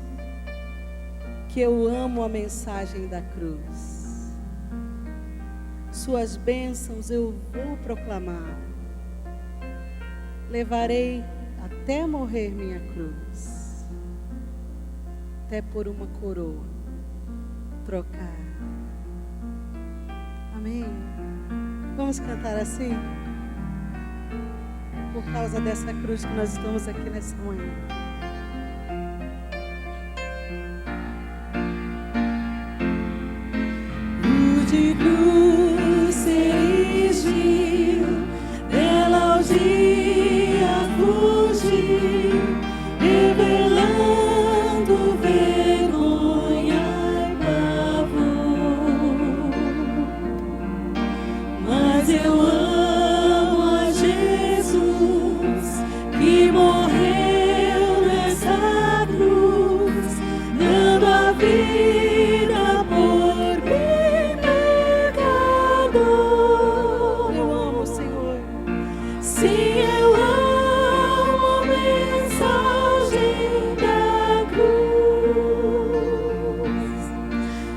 que eu amo a mensagem da cruz. Suas bênçãos eu vou proclamar. Levarei até morrer minha cruz, até por uma coroa trocar. Amém? Vamos cantar assim? Por causa dessa cruz que nós estamos aqui nessa manhã. De cruz se erigiu, dela ao dia fugiu, revelando vergonha e pavor. Mas eu amo a Jesus, que morreu nessa cruz, dando a vida por mim. Eu amo, Senhor. Sim, eu amo a mensagem da cruz.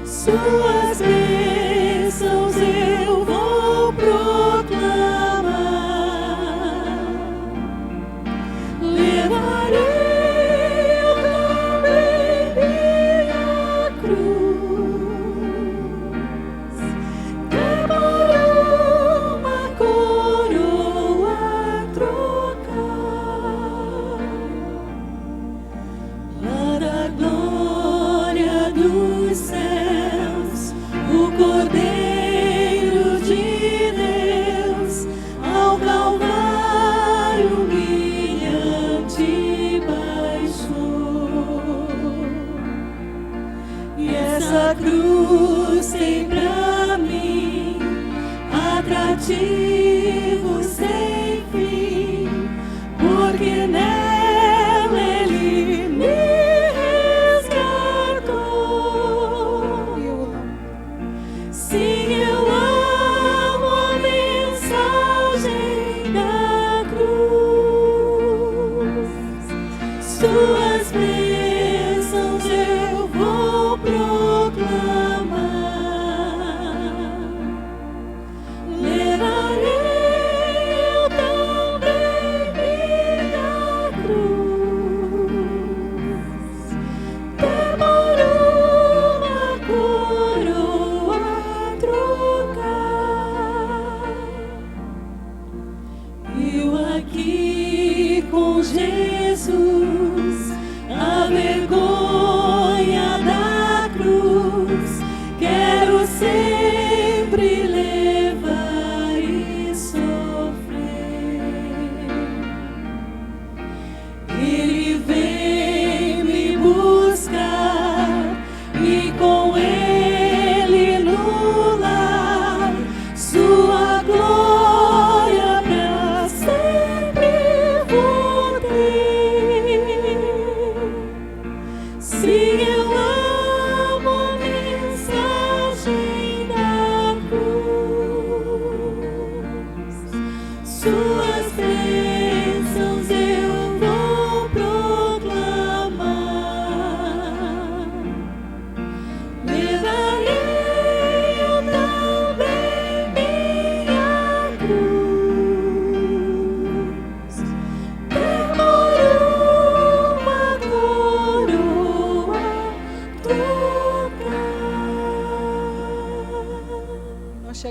Suas bênçãos eu vou proclamar. Levarei eu também minha cruz. Demorou uma coroa a trocar. Lá da glória dos céus, o Cordeiro de Deus ao Calvário humilhante baixou. E essa cruz tem pra mim atrativo sem fim, porque nela ele me resgatou. Eu amo. Sim, eu amo a mensagem da cruz. Suas bênçãos eu vou proclamar. Levarei eu também minha cruz. Demorou uma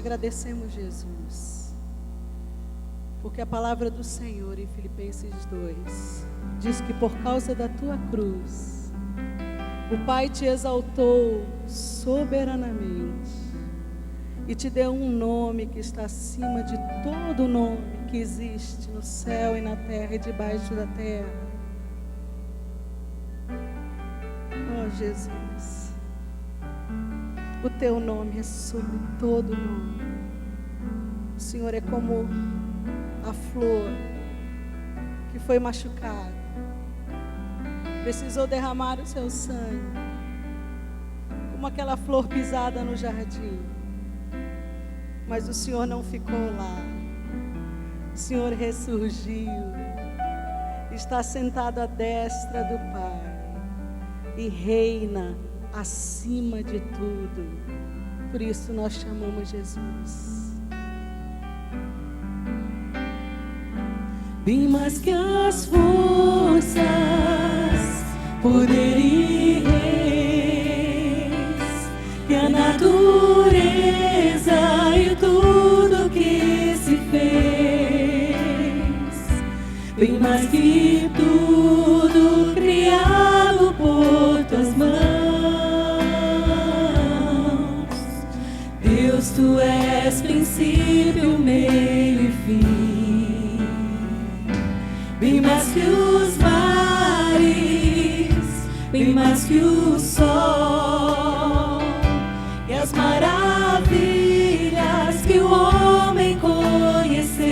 agradecemos, Jesus, porque a palavra do Senhor em Filipenses 2 diz que por causa da tua cruz, o Pai te exaltou soberanamente e te deu um nome que está acima de todo nome que existe no céu e na terra e debaixo da terra. Oh, Jesus, o teu nome é sobre todo nome. O Senhor é como a flor que foi machucada, precisou derramar o seu sangue, como aquela flor pisada no jardim. Mas o Senhor não ficou lá. O Senhor ressurgiu, está sentado à destra do Pai e reina acima de tudo. Por isso nós chamamos Jesus. Bem mais que as forças, poder e reis, que a natureza e tudo que se fez, bem mais que tudo criado por tuas mãos. Deus, tu és princípio, meio e fim. Bem mais que os mares, bem mais que o sol, e as maravilhas que o homem conheceu,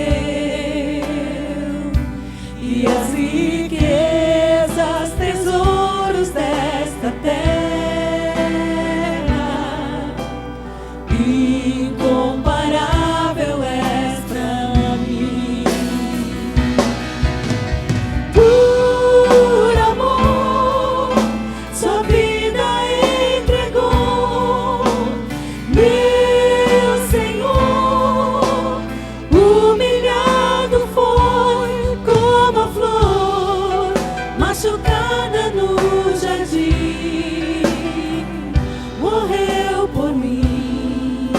e as riquezas, tesouros desta terra, incomparável és pra mim. Por amor, sua vida entregou, meu Senhor. Humilhado foi como a flor machucada no jardim, morreu por mim,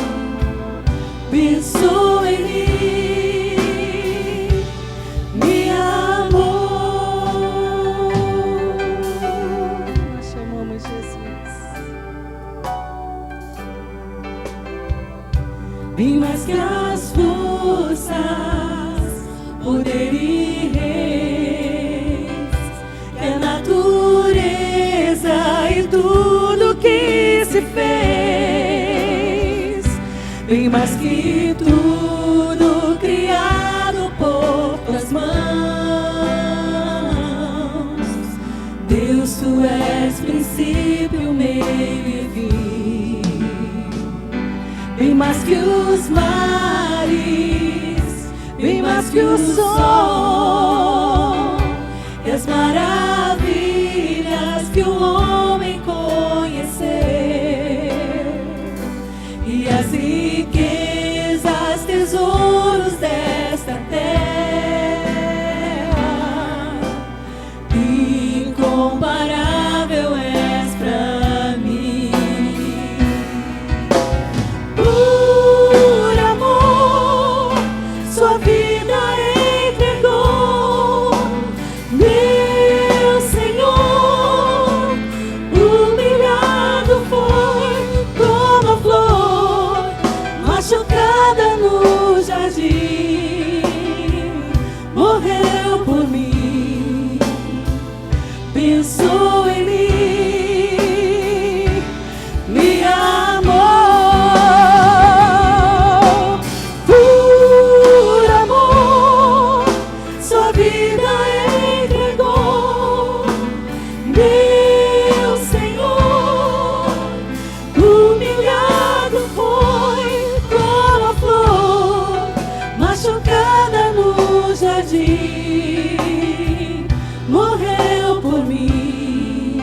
pensou em mim, me amou. Nós chamamos Jesus. Bem mais que as forças, poder e reis, que a natureza e tudo que se fez, bem mais que tudo criado por tuas mãos. Deus, tu és princípio, meio e fim. Bem mais que os mares, bem mais que o sol, e as maravilhas que o homem conheceu, e as riquezas, tesouros desta terra, incomparável és pra mim. Por amor, sua vida entregou, meu Senhor. Humilhado foi como a flor machucada no jardim, morreu por mim, pensou em mim, me amou. Por amor, sua vida entregou, meu Senhor. Humilhado foi como a flor machucada no jardim, morreu por mim,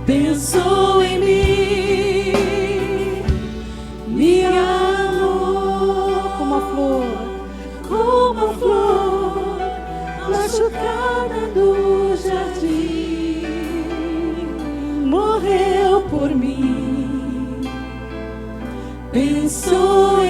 pensou em mim, me amou. Como a flor, Como a flor machucada do jardim, morreu por mim, pensou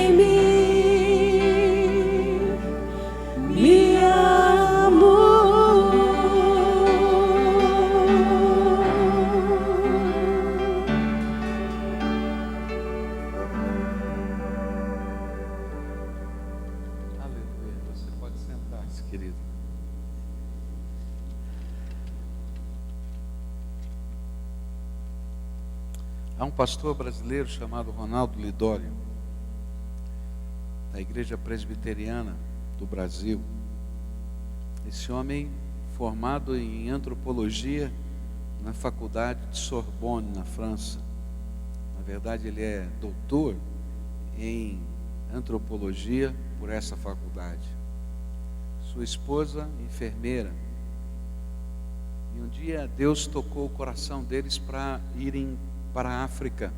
Há um pastor brasileiro chamado Ronaldo Lidório, da Igreja Presbiteriana do Brasil. Esse homem, formado em antropologia na Faculdade de Sorbonne, na França. Na verdade, ele é doutor em antropologia por essa faculdade. Sua esposa, enfermeira. E um dia Deus tocou o coração deles para irem para a África,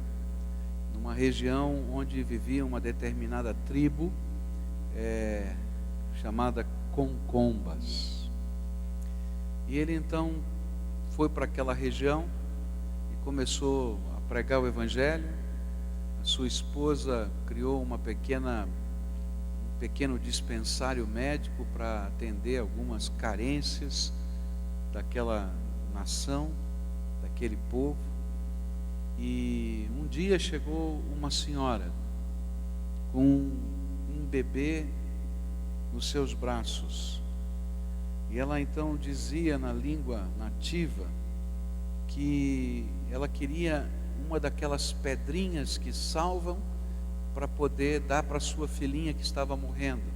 numa região onde vivia uma determinada tribo chamada Concombas. E ele então foi para aquela região e começou a pregar o Evangelho. A sua esposa criou um pequeno dispensário médico para atender algumas carências daquela nação, daquele povo. E um dia chegou uma senhora com um bebê nos seus braços. E ela então dizia na língua nativa que ela queria uma daquelas pedrinhas que salvam para poder dar para sua filhinha que estava morrendo.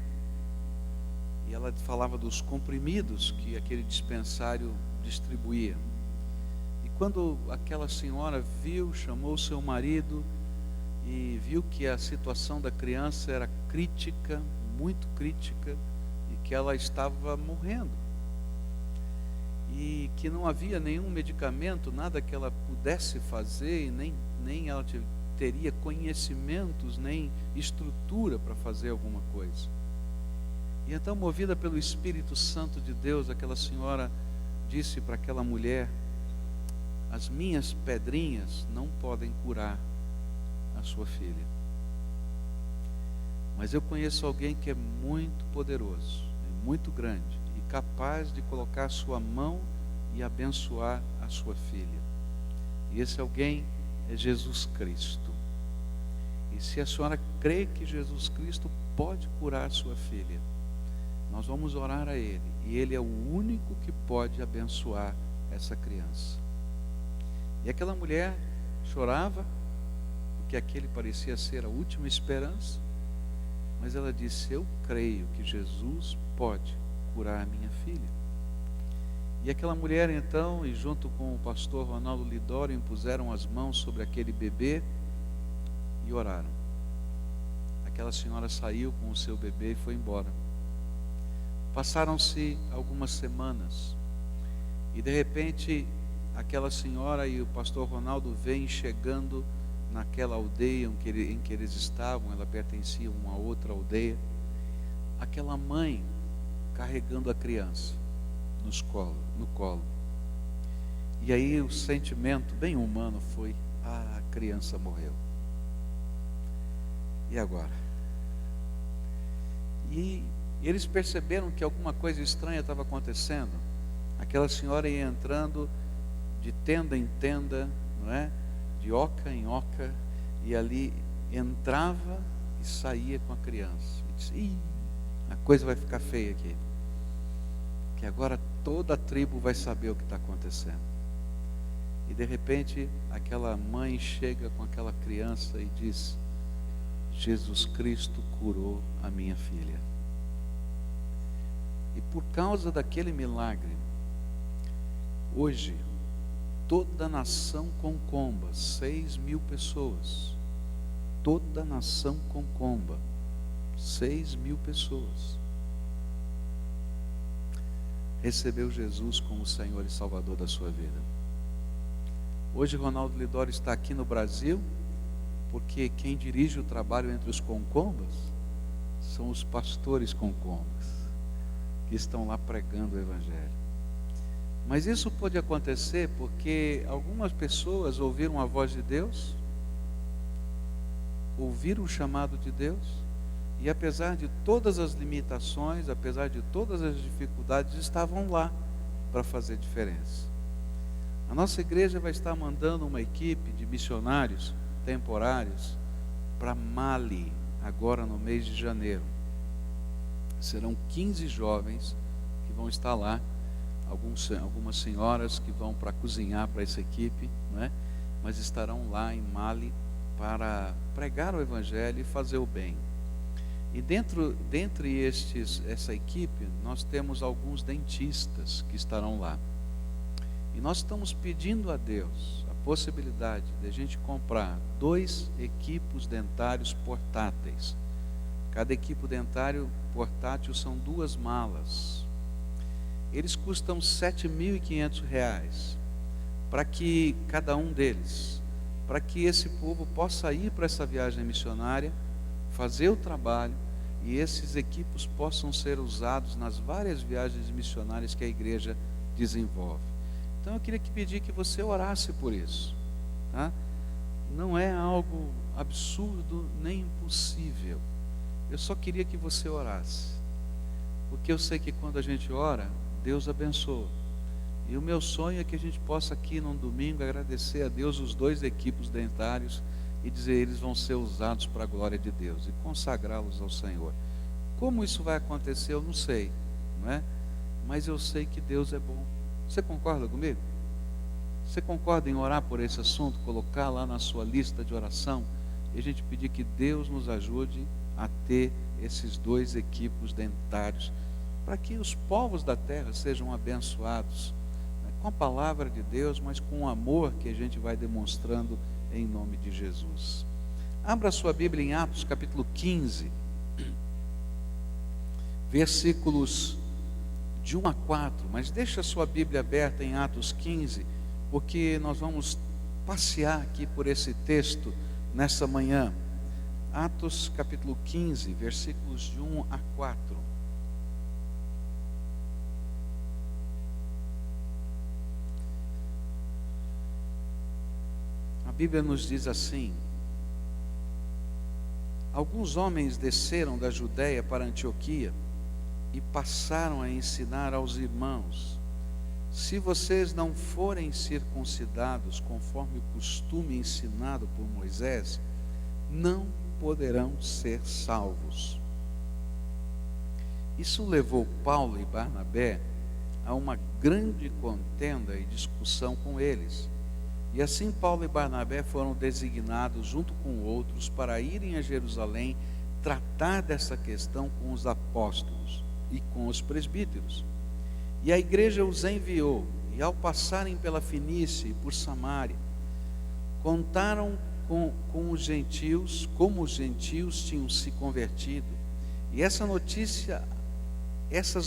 E ela falava dos comprimidos que aquele dispensário distribuía. E quando aquela senhora viu, chamou seu marido e viu que a situação da criança era crítica, muito crítica, e que ela estava morrendo. E que não havia nenhum medicamento, nada que ela pudesse fazer, e nem ela teria conhecimentos, nem estrutura para fazer alguma coisa. E então, movida pelo Espírito Santo de Deus, aquela senhora disse para aquela mulher: as minhas pedrinhas não podem curar a sua filha, mas eu conheço alguém que é muito poderoso, muito grande, e capaz de colocar a sua mão e abençoar a sua filha. E esse alguém é Jesus Cristo. E se a senhora crê que Jesus Cristo pode curar a sua filha, nós vamos orar a Ele, e Ele é o único que pode abençoar essa criança. E aquela mulher chorava, porque aquele parecia ser a última esperança, mas ela disse: eu creio que Jesus pode curar a minha filha. E aquela mulher então, e junto com o pastor Ronaldo Lidório, impuseram as mãos sobre aquele bebê e oraram. Aquela senhora saiu com o seu bebê e foi embora. Passaram-se algumas semanas e de repente aquela senhora e o pastor Ronaldo vêm chegando naquela aldeia em que eles estavam. Ela pertencia a uma outra aldeia. Aquela mãe carregando a criança no colo. E aí o sentimento bem humano foi: a criança morreu. E agora? E eles perceberam que alguma coisa estranha estava acontecendo. Aquela senhora ia entrando de tenda em tenda, não é? De oca em oca, e ali entrava e saía com a criança. E disse: ih, a coisa vai ficar feia aqui, que agora toda a tribo vai saber o que está acontecendo. E de repente aquela mãe chega com aquela criança e diz: Jesus Cristo curou a minha filha. E por causa daquele milagre, hoje toda a nação Concomba, 6.000 pessoas, toda a nação Concomba, 6.000 pessoas, recebeu Jesus como Senhor e Salvador da sua vida. Hoje Ronaldo Lidório está aqui no Brasil, porque quem dirige o trabalho entre os Concombas são os pastores Concombas, que estão lá pregando o Evangelho. Mas isso pode acontecer porque algumas pessoas ouviram a voz de Deus, ouviram o chamado de Deus, e apesar de todas as limitações, apesar de todas as dificuldades, estavam lá para fazer diferença. A nossa igreja vai estar mandando uma equipe de missionários temporários para Mali, agora no mês de janeiro. Serão 15 jovens que vão estar lá, algumas senhoras que vão para cozinhar para essa equipe, não é? mas estarão lá em Mali para pregar o Evangelho e fazer o bem. E dentre essa equipe, nós temos alguns dentistas que estarão lá. E nós estamos pedindo a Deus a possibilidade de a gente comprar 2 equipos dentários portáteis. Cada equipo dentário portátil são 2 malas. Eles custam R$ 7.500 para que cada um deles, para que esse povo possa ir para essa viagem missionária, fazer o trabalho, e esses equipos possam ser usados nas várias viagens missionárias que a igreja desenvolve. Então eu queria pedir que você orasse por isso, tá? Não é algo absurdo nem impossível. Eu só queria que você orasse, porque eu sei que quando a gente ora, Deus abençoa. E o meu sonho é que a gente possa aqui num domingo agradecer a Deus os 2 equipos dentários e dizer eles vão ser usados para a glória de Deus e consagrá-los ao Senhor. Como isso vai acontecer eu não sei, não é? Mas eu sei que Deus é bom. Você concorda comigo? Você concorda em orar por esse assunto, colocar lá na sua lista de oração e a gente pedir que Deus nos ajude a ter esses 2 equipos dentários para que os povos da terra sejam abençoados, né, com a palavra de Deus, mas com o amor que a gente vai demonstrando em nome de Jesus. Abra sua Bíblia em Atos capítulo 15, versículos de 1 a 4, mas deixa a sua Bíblia aberta em Atos 15, porque nós vamos passear aqui por esse texto nessa manhã. Atos capítulo 15, versículos de 1 a 4. A Bíblia nos diz assim: alguns homens desceram da Judéia para Antioquia e passaram a ensinar aos irmãos: se vocês não forem circuncidados conforme o costume ensinado por Moisés, não poderão ser salvos. Isso levou Paulo e Barnabé a uma grande contenda e discussão com eles. E assim Paulo e Barnabé foram designados junto com outros para irem a Jerusalém tratar dessa questão com os apóstolos e com os presbíteros. E a igreja os enviou, e ao passarem pela Fenícia e por Samaria, contaram com os gentios, como os gentios tinham se convertido. E essas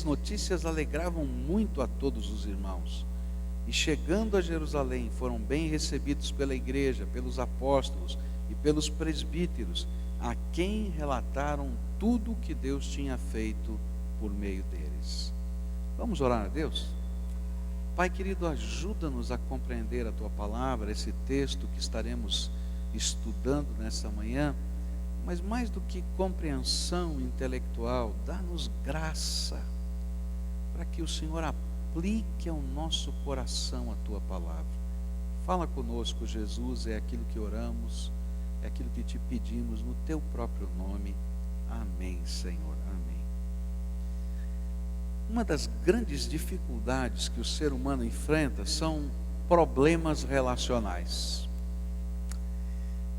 notícias alegravam muito a todos os irmãos. E chegando a Jerusalém, foram bem recebidos pela igreja, pelos apóstolos e pelos presbíteros, a quem relataram tudo o que Deus tinha feito por meio deles. Vamos orar a Deus? Pai querido, ajuda-nos a compreender a Tua palavra, esse texto que estaremos estudando nessa manhã, mas mais do que compreensão intelectual, dá-nos graça para que o Senhor aplique ao nosso coração a Tua palavra. Fala conosco, Jesus, é aquilo que oramos, é aquilo que te pedimos no Teu próprio nome. Amém, Senhor, amém. Uma das grandes dificuldades que o ser humano enfrenta são problemas relacionais.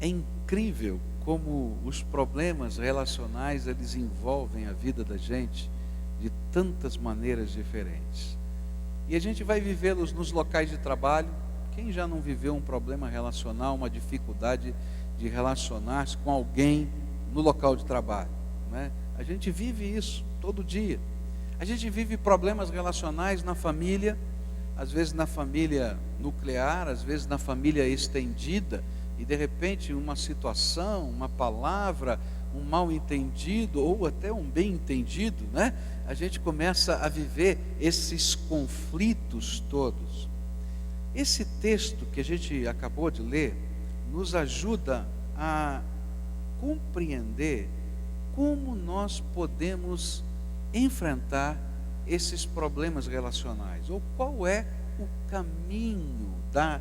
É incrível como os problemas relacionais, eles envolvem a vida da gente de tantas maneiras diferentes. E a gente vai vivê-los nos locais de trabalho. Quem já não viveu um problema relacional, uma dificuldade de relacionar-se com alguém no local de trabalho, né? A gente vive isso todo dia. A gente vive problemas relacionais na família, às vezes na família nuclear, às vezes na família estendida, e de repente uma situação, uma palavra, um mal entendido ou até um bem entendido, né? A gente começa a viver esses conflitos todos. Esse texto que a gente acabou de ler nos ajuda a compreender como nós podemos enfrentar esses problemas relacionais, ou qual é o caminho da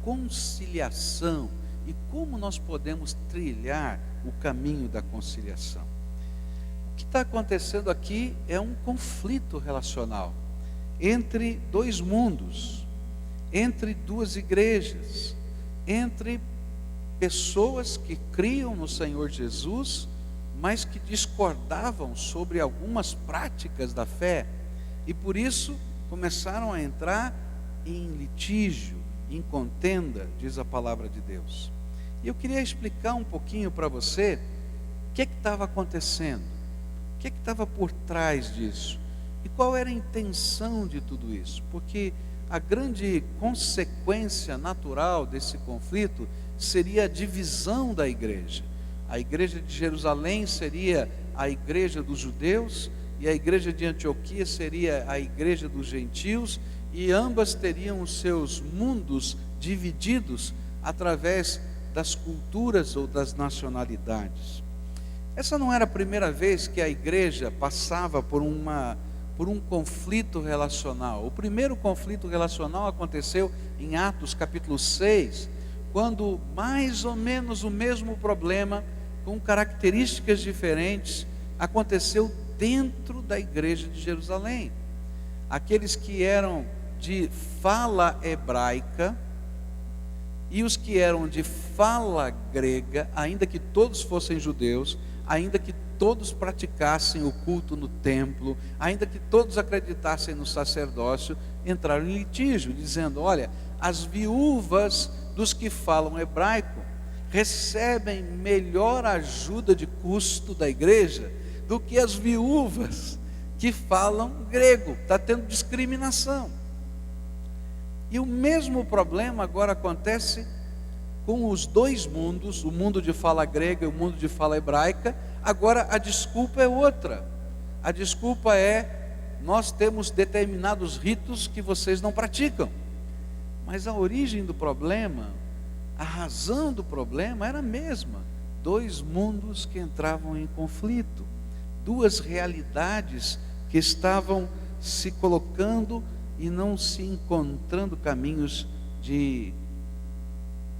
conciliação e como nós podemos trilhar o caminho da conciliação. O que está acontecendo aqui é um conflito relacional entre dois mundos, entre duas igrejas, entre pessoas que criam no Senhor Jesus, mas que discordavam sobre algumas práticas da fé, e por isso começaram a entrar em litígio, em contenda, diz a palavra de Deus. E eu queria explicar um pouquinho para você o que estava acontecendo, o que estava por trás disso, e qual era a intenção de tudo isso, porque a grande consequência natural desse conflito seria a divisão da igreja. A igreja de Jerusalém seria a igreja dos judeus, e a igreja de Antioquia seria a igreja dos gentios, e ambas teriam os seus mundos divididos através das culturas ou das nacionalidades. Essa não era a primeira vez que a igreja passava por um conflito relacional. O primeiro conflito relacional aconteceu em Atos capítulo 6, quando mais ou menos o mesmo problema, com características diferentes, aconteceu dentro da igreja de Jerusalém. Aqueles que eram de fala hebraica e os que eram de fala grega, ainda que todos fossem judeus, ainda que todos praticassem o culto no templo, ainda que todos acreditassem no sacerdócio, entraram em litígio, dizendo: olha, as viúvas dos que falam hebraico recebem melhor ajuda de custo da igreja do que as viúvas que falam grego. Está tendo discriminação. E o mesmo problema agora acontece com os dois mundos, o mundo de fala grega e o mundo de fala hebraica. Agora a desculpa é outra. A desculpa é: nós temos determinados ritos que vocês não praticam. Mas a origem do problema, a razão do problema era a mesma. Dois mundos que entravam em conflito, duas realidades que estavam se colocando e não se encontrando caminhos de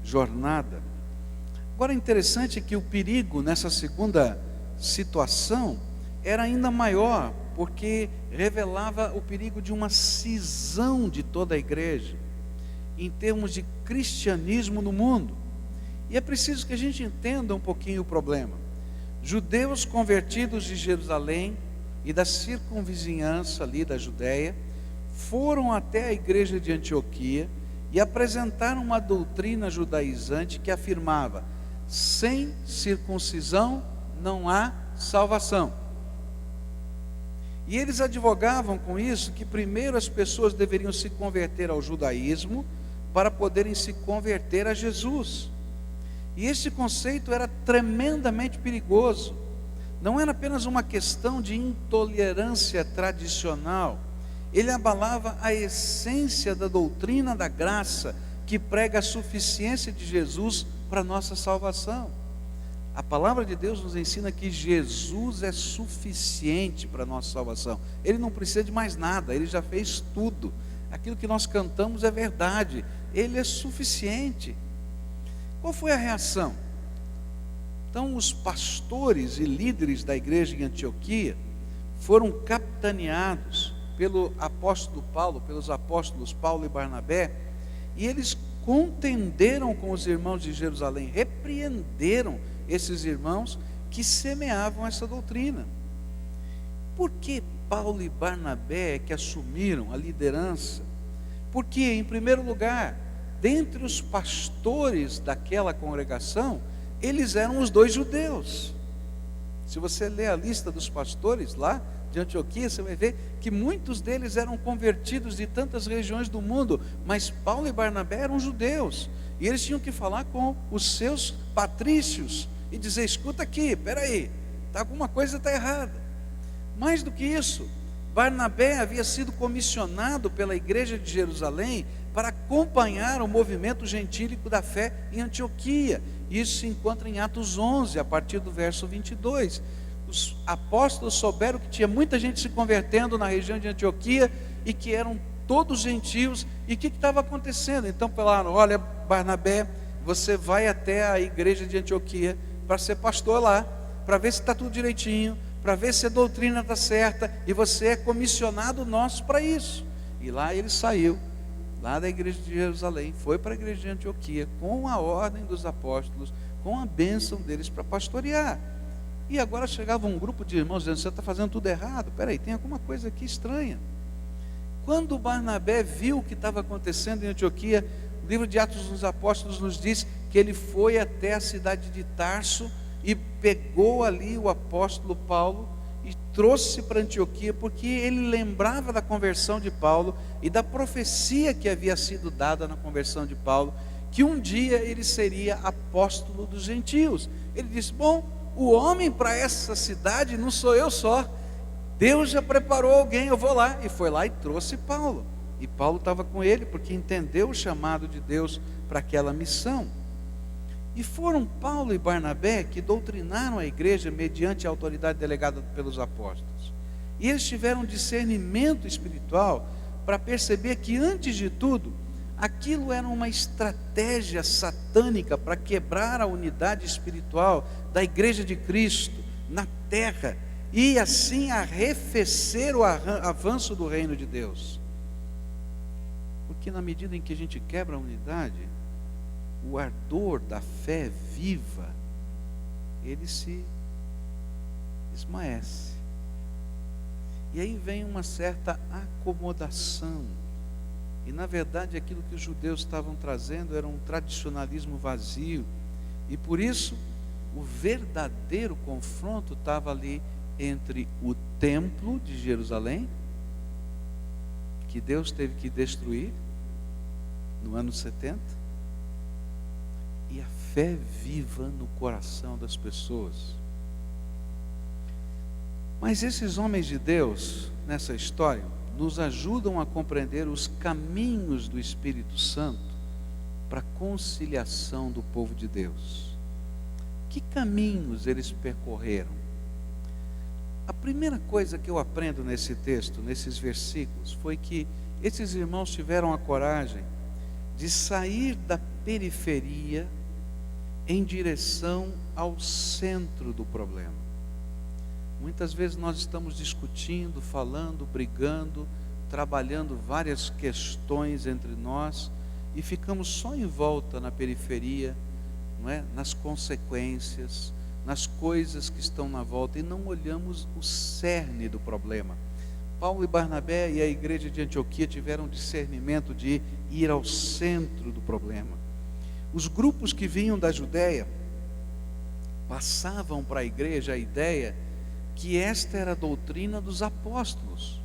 jornada. Agora, interessante que o perigo nessa segunda situação era ainda maior, porque revelava o perigo de uma cisão de toda a igreja, em termos de cristianismo no mundo. E é preciso que a gente entenda um pouquinho o problema. Judeus convertidos de Jerusalém e da circunvizinhança ali da Judéia foram até a igreja de Antioquia e apresentaram uma doutrina judaizante que afirmava: sem circuncisão não há salvação. E eles advogavam com isso que primeiro as pessoas deveriam se converter ao judaísmo para poderem se converter a Jesus. E esse conceito era tremendamente perigoso. Não era apenas uma questão de intolerância tradicional. Ele abalava a essência da doutrina da graça, que prega a suficiência de Jesus para a nossa salvação. A palavra de Deus nos ensina que Jesus é suficiente para a nossa salvação. Ele não precisa de mais nada, Ele já fez tudo. Aquilo que nós cantamos é verdade, Ele é suficiente. Qual foi a reação? Então os pastores e líderes da igreja em Antioquia foram capitaneados pelo apóstolo Paulo, pelos apóstolos Paulo e Barnabé, e eles contenderam com os irmãos de Jerusalém, repreenderam esses irmãos que semeavam essa doutrina. Por que Paulo e Barnabé é que assumiram a liderança? Porque, em primeiro lugar, dentre os pastores daquela congregação, eles eram os dois judeus. Se você ler a lista dos pastores lá de Antioquia, você vai ver que muitos deles eram convertidos de tantas regiões do mundo, mas Paulo e Barnabé eram judeus, e eles tinham que falar com os seus patrícios e dizer: escuta aqui, peraí, alguma coisa está errada. Mais do que isso, Barnabé havia sido comissionado pela igreja de Jerusalém para acompanhar o movimento gentílico da fé em Antioquia. Isso se encontra em Atos 11, a partir do verso 22. Os apóstolos souberam que tinha muita gente se convertendo na região de Antioquia e que eram todos gentios. E o que estava acontecendo? Então falaram: olha, Barnabé, você vai até a igreja de Antioquia para ser pastor lá, para ver se está tudo direitinho, para ver se a doutrina está certa, e você é comissionado nosso para isso. E lá ele saiu lá da igreja de Jerusalém, foi para a igreja de Antioquia, com a ordem dos apóstolos, com a bênção deles para pastorear. E agora chegava um grupo de irmãos dizendo: você está fazendo tudo errado, peraí, tem alguma coisa aqui estranha. Quando Barnabé viu o que estava acontecendo em Antioquia, o livro de Atos dos Apóstolos nos diz que ele foi até a cidade de Tarso e pegou ali o apóstolo Paulo e trouxe para Antioquia, porque ele lembrava da conversão de Paulo e da profecia que havia sido dada na conversão de Paulo, que um dia ele seria apóstolo dos gentios. Ele disse: bom, o homem para essa cidade não sou eu só, Deus já preparou alguém, eu vou lá. E foi lá e trouxe Paulo, e Paulo estava com ele, porque entendeu o chamado de Deus para aquela missão. E foram Paulo e Barnabé que doutrinaram a igreja mediante a autoridade delegada pelos apóstolos. E eles tiveram discernimento espiritual para perceber que, antes de tudo, aquilo era uma estratégia satânica para quebrar a unidade espiritual da igreja de Cristo na terra e assim arrefecer o avanço do reino de Deus. Porque na medida em que a gente quebra a unidade, o ardor da fé viva, ele se esmaece. E aí vem uma certa acomodação. E na verdade aquilo que os judeus estavam trazendo era um tradicionalismo vazio. E por isso o verdadeiro confronto estava ali entre o templo de Jerusalém, que Deus teve que destruir no ano 70, e a fé viva no coração das pessoas. Mas esses homens de Deus, nessa história, nos ajudam a compreender os caminhos do Espírito Santo para a conciliação do povo de Deus. Que caminhos eles percorreram? A primeira coisa que eu aprendo nesse texto, nesses versículos, foi que esses irmãos tiveram a coragem de sair da periferia em direção ao centro do problema. Muitas vezes nós estamos discutindo, falando, brigando, trabalhando várias questões entre nós e ficamos só em volta na periferia, não é? Nas consequências, nas coisas que estão na volta, e não olhamos o cerne do problema. Paulo e Barnabé e a igreja de Antioquia tiveram discernimento de ir ao centro do problema. Os grupos que vinham da Judéia passavam para a igreja a ideia que esta era a doutrina dos apóstolos.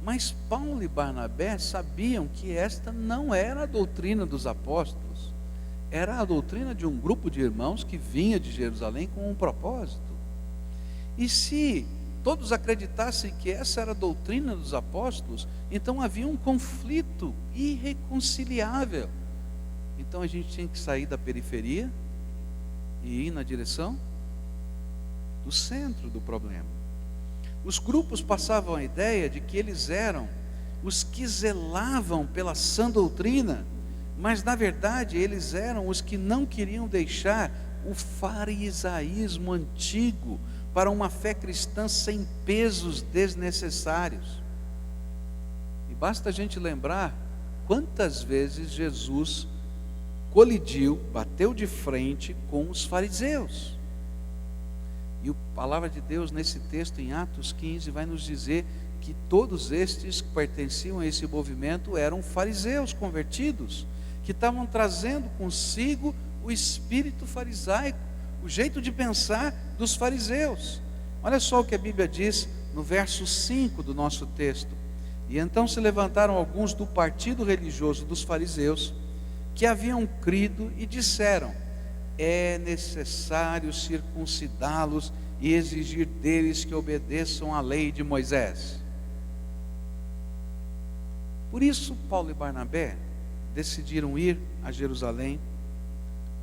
Mas Paulo e Barnabé sabiam que esta não era a doutrina dos apóstolos, era a doutrina de um grupo de irmãos que vinha de Jerusalém com um propósito. E se todos acreditassem que essa era a doutrina dos apóstolos, então havia um conflito irreconciliável. Então a gente tinha que sair da periferia e ir na direção do centro do problema. Os grupos passavam a ideia de que eles eram os que zelavam pela sã doutrina, mas na verdade eles eram os que não queriam deixar o farisaísmo antigo para uma fé cristã sem pesos desnecessários. E basta a gente lembrar quantas vezes Jesus colidiu, bateu de frente com os fariseus. E a palavra de Deus nesse texto em Atos 15 vai nos dizer que todos estes que pertenciam a esse movimento eram fariseus convertidos, que estavam trazendo consigo o espírito farisaico, o jeito de pensar dos fariseus. Olha só o que a Bíblia diz no verso 5 do nosso texto: e então se levantaram alguns do partido religioso dos fariseus, que haviam crido, e disseram: é necessário circuncidá-los e exigir deles que obedeçam à lei de Moisés. Por isso Paulo e Barnabé decidiram ir a Jerusalém,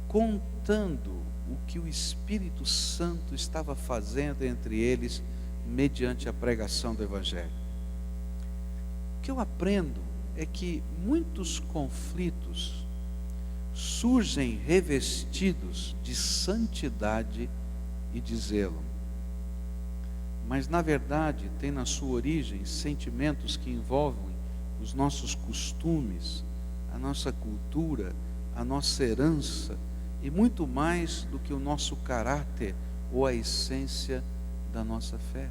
contando o que o Espírito Santo estava fazendo entre eles mediante a pregação do Evangelho. O que eu aprendo é que muitos conflitos surgem revestidos de santidade e de zelo, mas na verdade tem na sua origem sentimentos que envolvem os nossos costumes, a nossa cultura, a nossa herança e muito mais do que o nosso caráter ou a essência da nossa fé.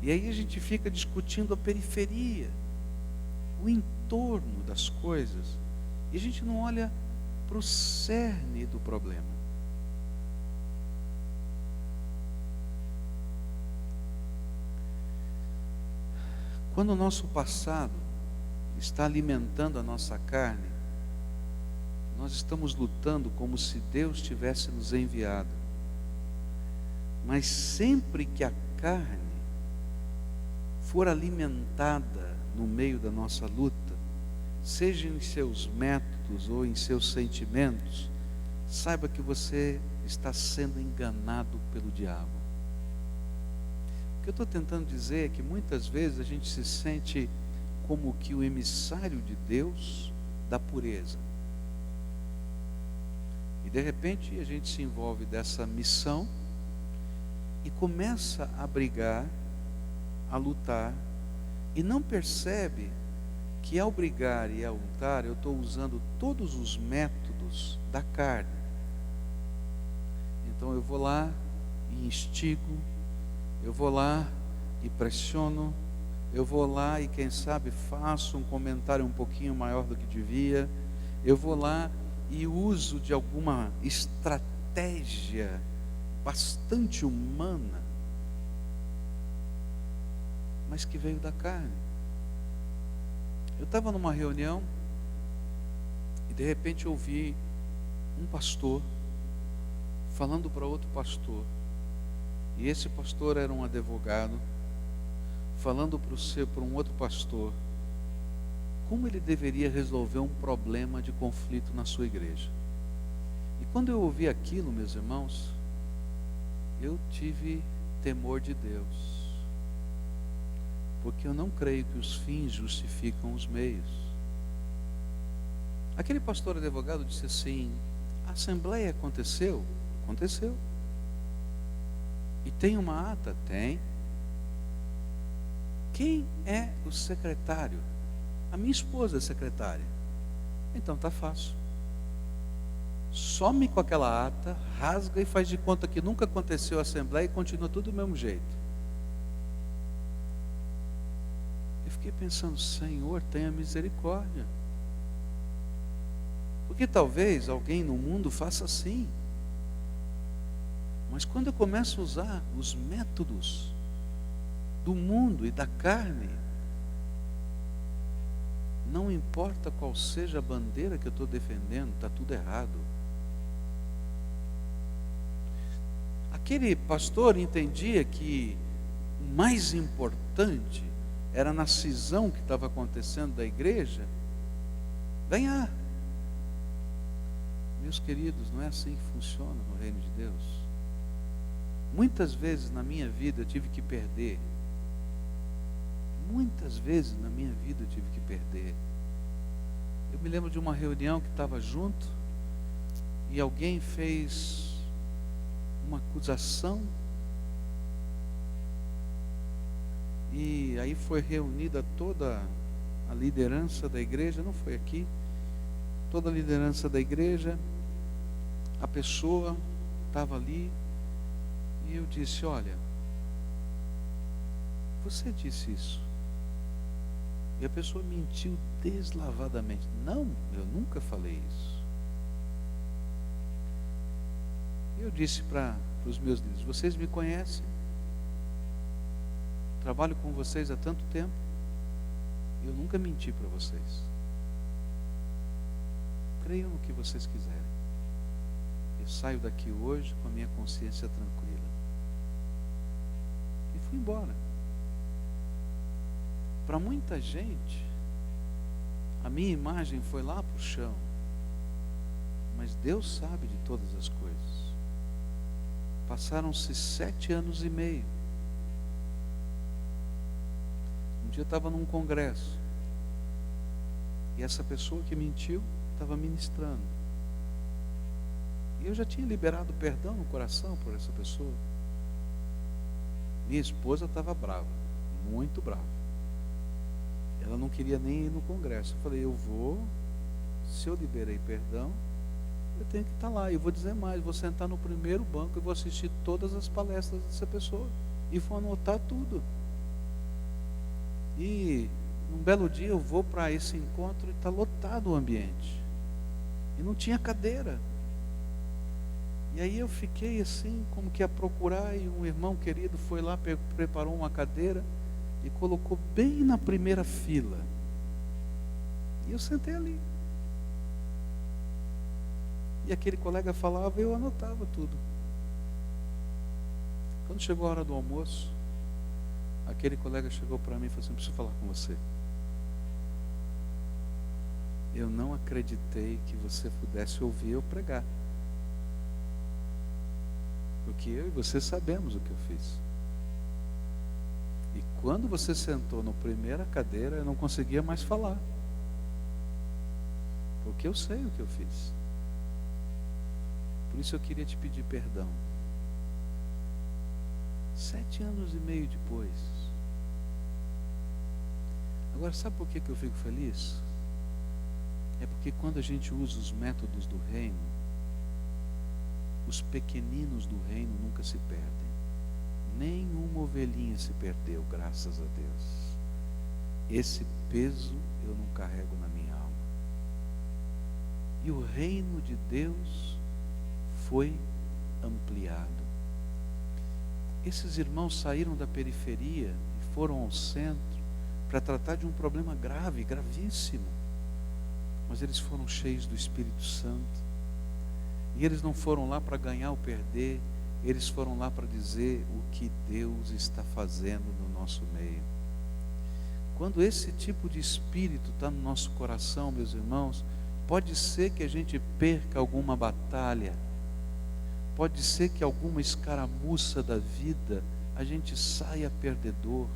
E aí a gente fica discutindo a periferia, o entorno das coisas, e a gente não olha para o cerne do problema. Quando o nosso passado está alimentando a nossa carne, nós estamos lutando como se Deus tivesse nos enviado. Mas sempre que a carne for alimentada no meio da nossa luta, seja em seus métodos ou em seus sentimentos, saiba que você está sendo enganado pelo diabo. O que eu estou tentando dizer é que muitas vezes a gente se sente como que o emissário de Deus da pureza. E de repente a gente se envolve dessa missão e começa a brigar, a lutar, e não percebe que ao brigar e ao lutar eu estou usando todos os métodos da carne. Então eu vou lá e instigo, eu vou lá e pressiono, eu vou lá e quem sabe faço um comentário um pouquinho maior do que devia, eu vou lá e uso de alguma estratégia bastante humana, mas que veio da carne. Eu estava numa reunião e de repente ouvi um pastor falando para outro pastor, e esse pastor era um advogado, falando para um outro pastor como ele deveria resolver um problema de conflito na sua igreja. E quando eu ouvi aquilo, meus irmãos, eu tive temor de Deus, porque eu não creio que os fins justificam os meios. Aquele pastor advogado disse assim: a assembleia aconteceu? Aconteceu. E tem uma ata? Tem. Quem é o secretário? A minha esposa é secretária. Então tá fácil. Some com aquela ata, rasga e faz de conta que nunca aconteceu a assembleia e continua tudo do mesmo jeito. Eu fiquei pensando: Senhor, tenha misericórdia. Porque talvez alguém no mundo faça assim. Mas quando eu começo a usar os métodos do mundo e da carne, não importa qual seja a bandeira que eu estou defendendo, está tudo errado. Aquele pastor entendia que o mais importante era na cisão que estava acontecendo da igreja ganhar. Meus queridos, não é assim que funciona no reino de Deus. Muitas vezes na minha vida eu tive que perder. Muitas vezes na minha vida eu tive que perder. Eu me lembro de uma reunião que estava junto e alguém fez uma acusação e aí foi reunida toda a liderança da igreja, não foi aqui, toda a liderança da igreja, a pessoa estava ali e eu disse: olha, você disse isso. E a pessoa mentiu deslavadamente. Não, eu nunca falei isso. Eu disse para os meus líderes: vocês me conhecem, trabalho com vocês há tanto tempo, eu nunca menti para vocês. Creiam no que vocês quiserem. Eu saio daqui hoje com a minha consciência tranquila. E fui embora. Para muita gente, a minha imagem foi lá para o chão. Mas Deus sabe de todas as coisas. Passaram-se 7 anos e meio. Um dia eu estava num congresso. E essa pessoa que mentiu estava ministrando. E eu já tinha liberado perdão no coração por essa pessoa. Minha esposa estava brava, muito brava. Ela não queria nem ir no congresso. Eu falei, eu vou, se eu liberei perdão, eu tenho que estar lá. E vou dizer mais, vou sentar no primeiro banco e vou assistir todas as palestras dessa pessoa. E vou anotar tudo. E num belo dia eu vou para esse encontro e está lotado o ambiente. E não tinha cadeira. E aí eu fiquei assim, como que a procurar, e um irmão querido foi lá, preparou uma cadeira e colocou bem na primeira fila. E eu sentei ali. E aquele colega falava e eu anotava tudo. Quando chegou a hora do almoço, aquele colega chegou para mim e falou assim, preciso falar com você. Eu não acreditei que você pudesse ouvir eu pregar. Porque eu e você sabemos o que eu fiz. E quando você sentou na primeira cadeira, eu não conseguia mais falar. Porque eu sei o que eu fiz. Por isso eu queria te pedir perdão. 7 anos e meio depois. Agora, sabe por que eu fico feliz? É porque quando a gente usa os métodos do reino, os pequeninos do reino nunca se perdem. Nenhuma ovelhinha se perdeu, graças a Deus. Esse peso eu não carrego na minha alma. E o reino de Deus foi ampliado. Esses irmãos saíram da periferia e foram ao centro para tratar de um problema grave, gravíssimo. Mas eles foram cheios do Espírito Santo. E eles não foram lá para ganhar ou perder, eles foram lá para dizer o que Deus está fazendo no nosso meio. Quando esse tipo de espírito está no nosso coração, meus irmãos, pode ser que a gente perca alguma batalha, pode ser que alguma escaramuça da vida a gente saia perdedor,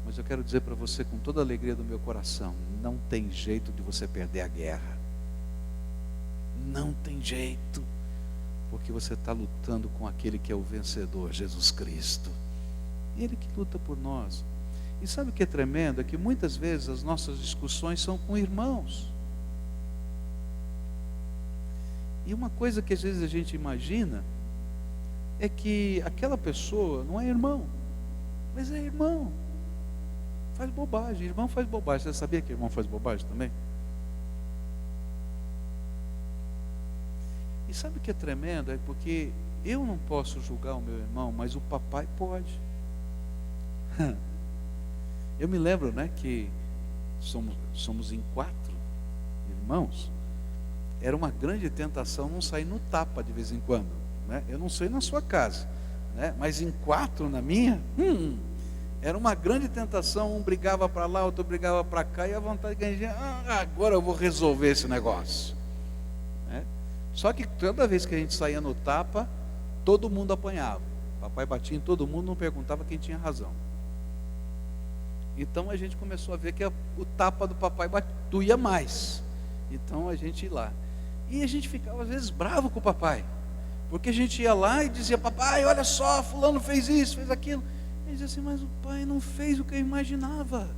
mas eu quero dizer para você com toda a alegria do meu coração, não tem jeito de você perder a guerra. Não tem jeito, porque você está lutando com aquele que é o vencedor, Jesus Cristo. Ele que luta por nós. E sabe o que é tremendo? É que muitas vezes as nossas discussões são com irmãos. E uma coisa que às vezes a gente imagina é que aquela pessoa não é irmão, mas é irmão. Faz bobagem, irmão faz bobagem. Você sabia que irmão faz bobagem também? E sabe o que é tremendo? É porque eu não posso julgar o meu irmão, mas o papai pode. Eu me lembro, né, que somos em 4 irmãos. Era uma grande tentação não sair no tapa de vez em quando, né? Eu não sei na sua casa, né? Mas em 4 na minha, era uma grande tentação. Um brigava para lá, outro brigava para cá, e a vontade de ganhar, agora eu vou resolver esse negócio, né? Só que toda vez que a gente saía no tapa, todo mundo apanhava. Papai batia em todo mundo, não perguntava quem tinha razão. Então a gente começou a ver que o tapa do papai doía mais. Então a gente ia lá. E a gente ficava às vezes bravo com o papai. Porque a gente ia lá e dizia, papai, olha só, fulano fez isso, fez aquilo. Ele dizia assim, mas o pai não fez o que eu imaginava.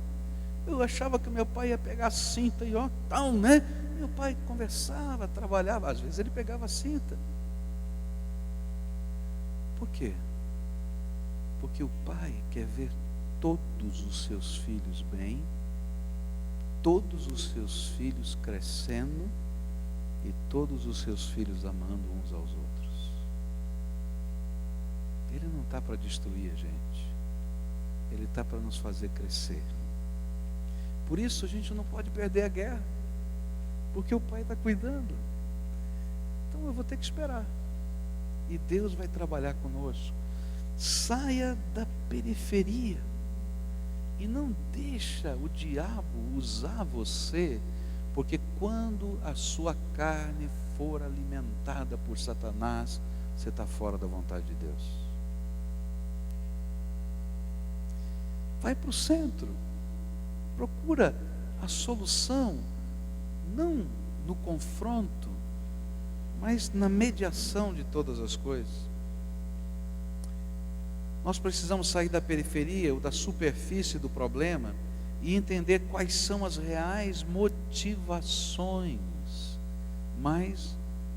Eu achava que meu pai ia pegar a cinta e tal, né? Meu pai conversava, trabalhava, às vezes ele pegava a cinta. Por quê? Porque o pai quer ver todos os seus filhos bem, todos os seus filhos crescendo e todos os seus filhos amando uns aos outros. Ele não está para destruir a gente, ele está para nos fazer crescer. Por isso a gente não pode perder a guerra, porque o pai está cuidando. Então eu vou ter que esperar, e Deus vai trabalhar conosco. Saia da periferia e não deixa o diabo usar você, porque quando a sua carne for alimentada por Satanás, você está fora da vontade de Deus. Vai para o centro, procura a solução, não no confronto, mas na mediação de todas as coisas. Nós precisamos sair da periferia ou da superfície do problema e entender quais são as reais motivações, mais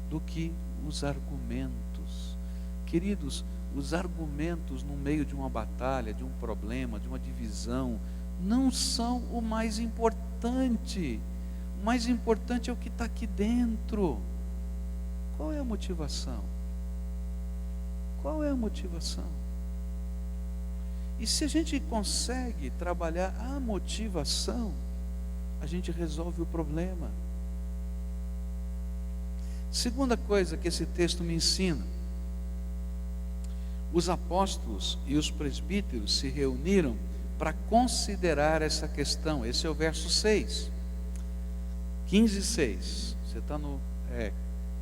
do que os argumentos. Queridos, os argumentos no meio de uma batalha, de um problema, de uma divisão, não são o mais importante. O mais importante é o que está aqui dentro. Qual é a motivação? Qual é a motivação? E se a gente consegue trabalhar a motivação, a gente resolve o problema. Segunda coisa que esse texto me ensina: os apóstolos e os presbíteros se reuniram para considerar essa questão. Esse é o verso 6. 15:6. Você está no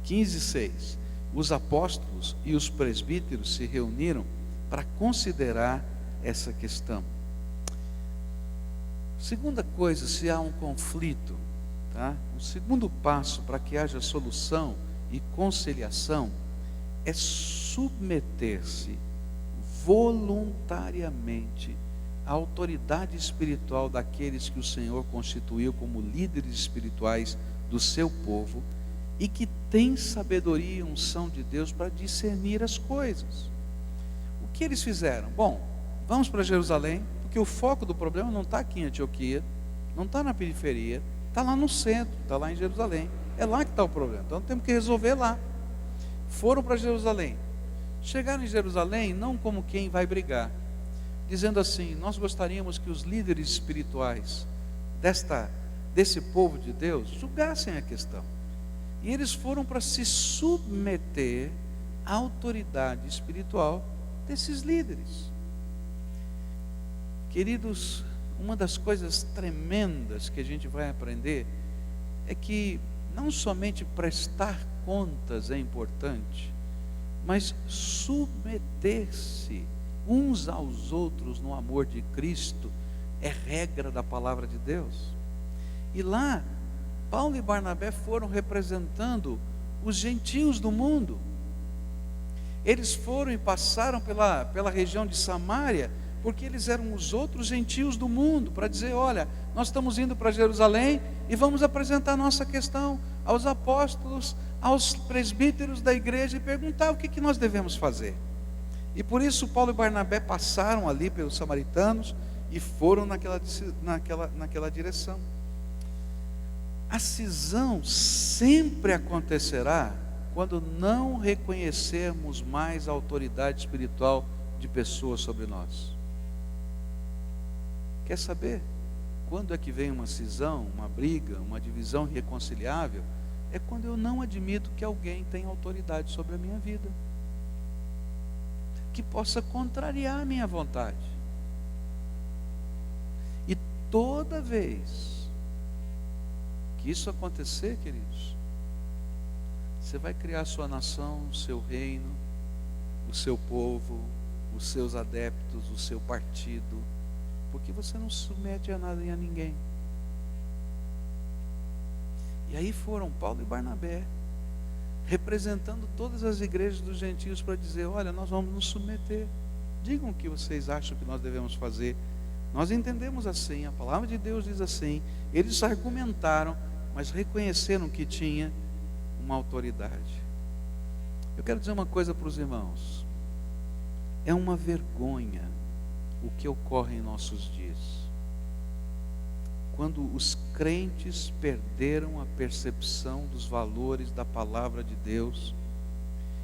15:6. Os apóstolos e os presbíteros se reuniram para considerar essa questão. Segunda coisa, se há um conflito, tá? O segundo passo para que haja solução e conciliação é submeter-se voluntariamente à autoridade espiritual daqueles que o Senhor constituiu como líderes espirituais do seu povo e que têm sabedoria e unção de Deus para discernir as coisas. O que eles fizeram? Bom, vamos para Jerusalém, porque o foco do problema não está aqui em Antioquia, não está na periferia, está lá no centro, está lá em Jerusalém. É lá que está o problema, então temos que resolver lá. Foram para Jerusalém. Chegaram em Jerusalém não como quem vai brigar, dizendo assim: nós gostaríamos que os líderes espirituais desse povo de Deus julgassem a questão. E eles foram para se submeter à autoridade espiritual desses líderes. Queridos, uma das coisas tremendas que a gente vai aprender é que não somente prestar contas é importante, mas submeter-se uns aos outros no amor de Cristo é regra da palavra de Deus. E lá, Paulo e Barnabé foram representando os gentios do mundo. Eles foram e passaram pela região de Samaria, porque eles eram os outros gentios do mundo, para dizer: olha, nós estamos indo para Jerusalém e vamos apresentar nossa questão aos apóstolos, aos presbíteros da igreja e perguntar o que nós devemos fazer. E por isso Paulo e Barnabé passaram ali pelos samaritanos e foram naquela direção. A cisão sempre acontecerá quando não reconhecermos mais a autoridade espiritual de pessoas sobre nós. Quer saber quando é que vem uma cisão, uma briga, uma divisão irreconciliável? É quando eu não admito que alguém tem autoridade sobre a minha vida, que possa contrariar a minha vontade. E toda vez que isso acontecer, queridos, você vai criar a sua nação, o seu reino, o seu povo, os seus adeptos, o seu partido, porque você não se submete a nada e a ninguém. E aí foram Paulo e Barnabé, representando todas as igrejas dos gentios, para dizer: olha, nós vamos nos submeter, digam o que vocês acham que nós devemos fazer, nós entendemos assim, a palavra de Deus diz assim. Eles argumentaram, mas reconheceram que tinha uma autoridade. Eu quero dizer uma coisa para os irmãos: é uma vergonha o que ocorre em nossos dias, quando os crentes perderam a percepção dos valores da palavra de Deus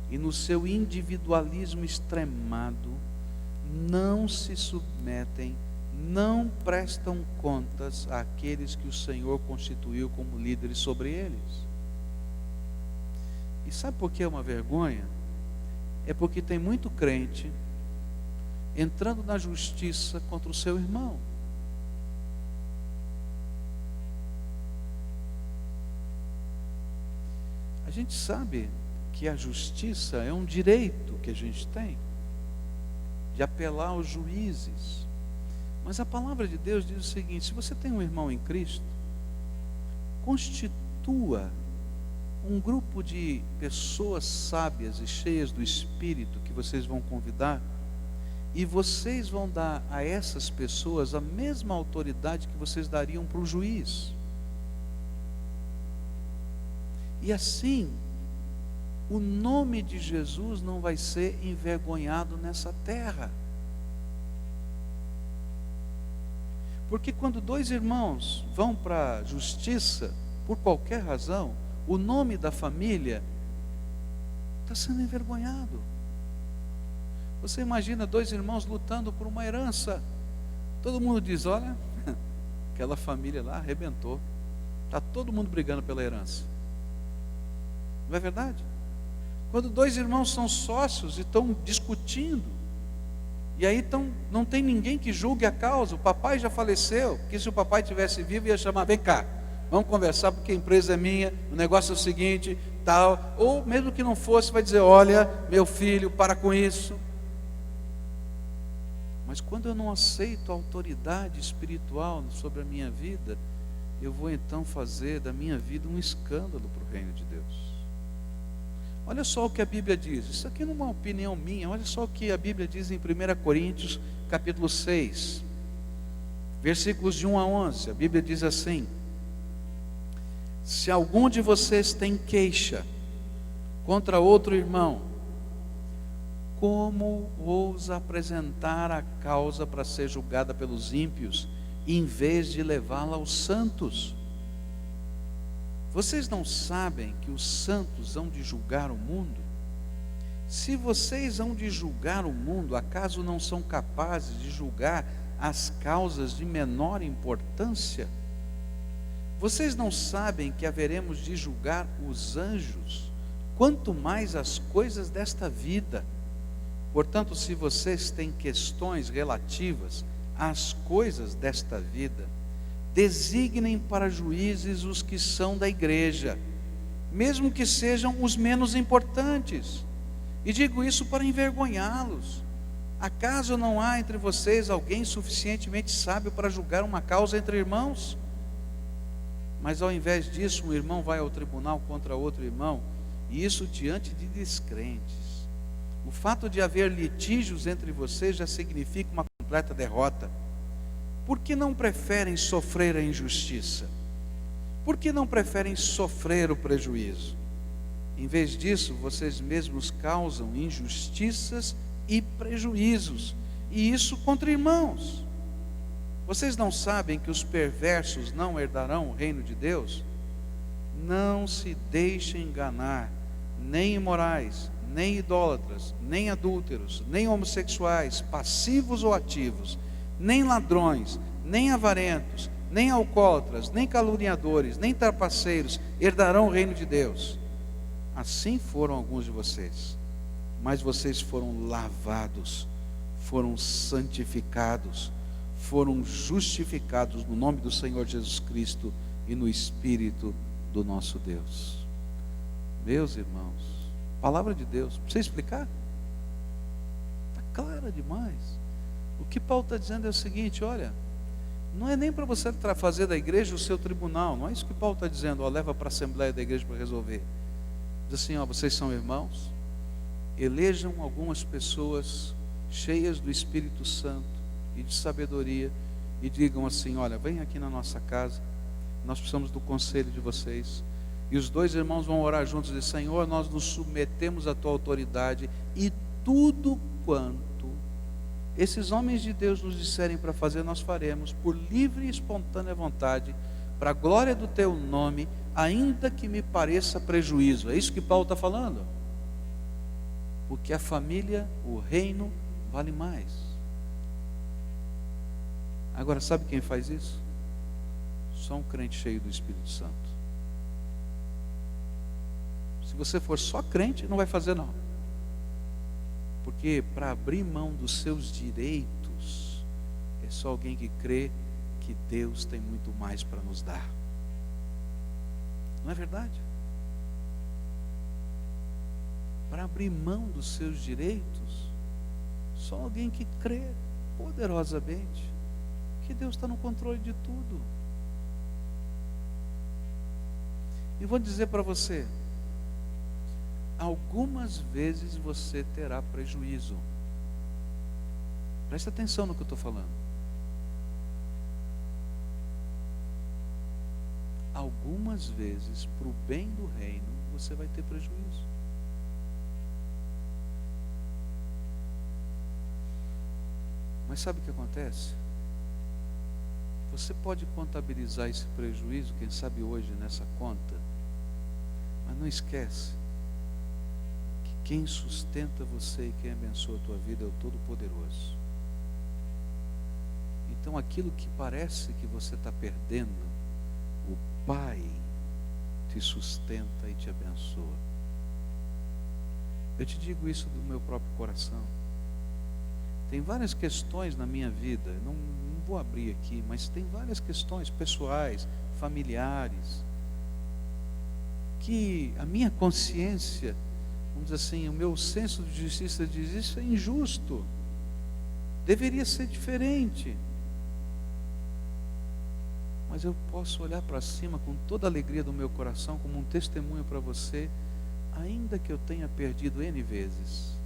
e no seu individualismo extremado não se submetem, não prestam contas àqueles que o Senhor constituiu como líderes sobre eles. E sabe por que é uma vergonha? É porque tem muito crente entrando na justiça contra o seu irmão. A gente sabe que a justiça é um direito que a gente tem, de apelar aos juízes. Mas a palavra de Deus diz o seguinte: se você tem um irmão em Cristo, constitua um grupo de pessoas sábias e cheias do Espírito que vocês vão convidar, E vocês vão dar a essas pessoas a mesma autoridade que vocês dariam para o juiz. E assim, o nome de Jesus não vai ser envergonhado nessa terra. Porque quando dois irmãos vão para a justiça, por qualquer razão, o nome da família está sendo envergonhado. Você imagina dois irmãos lutando por uma herança. Todo mundo diz, olha, aquela família lá arrebentou. Está todo mundo brigando pela herança. Não é verdade? Quando dois irmãos são sócios e estão discutindo, e aí não tem ninguém que julgue a causa, o papai já faleceu, porque se o papai tivesse vivo ia chamar, vem cá, vamos conversar porque a empresa é minha, o negócio é o seguinte, tal, ou mesmo que não fosse, vai dizer, olha, meu filho, para com isso. Mas quando eu não aceito a autoridade espiritual sobre a minha vida, eu vou então fazer da minha vida um escândalo para o reino de Deus. Olha só o que a Bíblia diz, isso aqui não é uma opinião minha, olha só o que a Bíblia diz em 1 Coríntios, capítulo 6, versículos de 1 a 11, a Bíblia diz assim: se algum de vocês tem queixa contra outro irmão, como ousa apresentar a causa para ser julgada pelos ímpios, em vez de levá-la aos santos? Vocês não sabem que os santos hão de julgar o mundo? Se vocês hão de julgar o mundo, acaso não são capazes de julgar as causas de menor importância? Vocês não sabem que haveremos de julgar os anjos, quanto mais as coisas desta vida? Portanto, se vocês têm questões relativas às coisas desta vida, designem para juízes os que são da igreja, mesmo que sejam os menos importantes. E digo isso para envergonhá-los. Acaso não há entre vocês alguém suficientemente sábio para julgar uma causa entre irmãos? Mas ao invés disso, um irmão vai ao tribunal contra outro irmão, e isso diante de descrentes. O fato de haver litígios entre vocês já significa uma completa derrota. Por que não preferem sofrer a injustiça? Por que não preferem sofrer o prejuízo? Em vez disso, vocês mesmos causam injustiças e prejuízos, e isso contra irmãos. Vocês não sabem que os perversos não herdarão o reino de Deus? Não se deixem enganar, nem imorais, nem idólatras, nem adúlteros, nem homossexuais, passivos ou ativos, nem ladrões, nem avarentos, nem alcoólatras, nem caluniadores, nem trapaceiros herdarão o reino de Deus. Assim foram alguns de vocês, mas vocês foram lavados, foram santificados, foram justificados no nome do Senhor Jesus Cristo e no Espírito do nosso Deus. Meus irmãos, palavra de Deus, precisa explicar? Está clara demais. O que Paulo está dizendo é o seguinte, olha, não é nem para você fazer da igreja o seu tribunal, não é isso que Paulo está dizendo, ó, leva para a assembleia da igreja para resolver. Diz assim, ó, vocês são irmãos, elejam algumas pessoas cheias do Espírito Santo e de sabedoria, e digam assim, olha, vem aqui na nossa casa, nós precisamos do conselho de vocês. E os dois irmãos vão orar juntos e dizer, Senhor, nós nos submetemos à tua autoridade, e tudo quanto esses homens de Deus nos disserem para fazer, nós faremos, por livre e espontânea vontade, para a glória do teu nome, ainda que me pareça prejuízo. É isso que Paulo está falando? Porque a família, o reino, vale mais. Agora, sabe quem faz isso? Só um crente cheio do Espírito Santo. Se você for só crente, não vai fazer não. Porque para abrir mão dos seus direitos, é só alguém que crê que Deus tem muito mais para nos dar. Não é verdade? Para abrir mão dos seus direitos, só alguém que crê poderosamente que Deus está no controle de tudo. E vou dizer para você, algumas vezes você terá prejuízo. Presta atenção no que eu estou falando. Algumas vezes, para o bem do reino, você vai ter prejuízo. Mas sabe o que acontece? Você pode contabilizar esse prejuízo, quem sabe hoje, nessa conta, mas não esquece que quem sustenta você e quem abençoa a tua vida é o Todo-Poderoso. Então aquilo que parece que você está perdendo, o Pai te sustenta e te abençoa. Eu te digo isso do meu próprio coração. Tem várias questões na minha vida, não vou abrir aqui, mas tem várias questões pessoais, familiares, que a minha consciência, vamos dizer assim, o meu senso de justiça diz: isso é injusto, deveria ser diferente. Mas eu posso olhar para cima com toda a alegria do meu coração, como um testemunho para você, ainda que eu tenha perdido N vezes,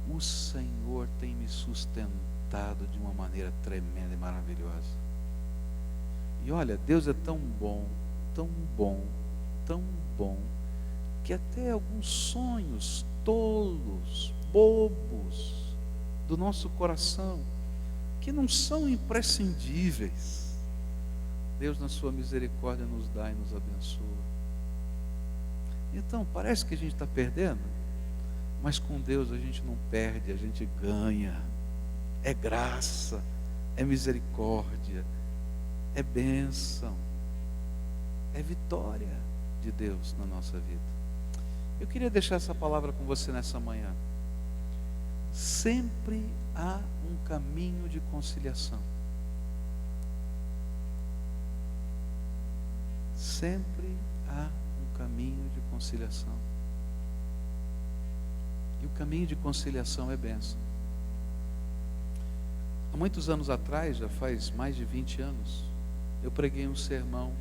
o Senhor tem me sustentado de uma maneira tremenda e maravilhosa. E olha, Deus é tão bom, tão bom, tão bom, que até alguns sonhos tolos, bobos do nosso coração, que não são imprescindíveis, Deus na sua misericórdia nos dá e nos abençoa. Então parece que a gente está perdendo, mas com Deus a gente não perde, a gente ganha. É graça, é misericórdia, é bênção, é vitória de Deus na nossa vida. Eu queria deixar essa palavra com você nessa manhã. Sempre há um caminho de conciliação. Sempre há um caminho de conciliação. E o caminho de conciliação é bênção. Há muitos anos atrás, já faz mais de 20 anos, eu preguei um sermão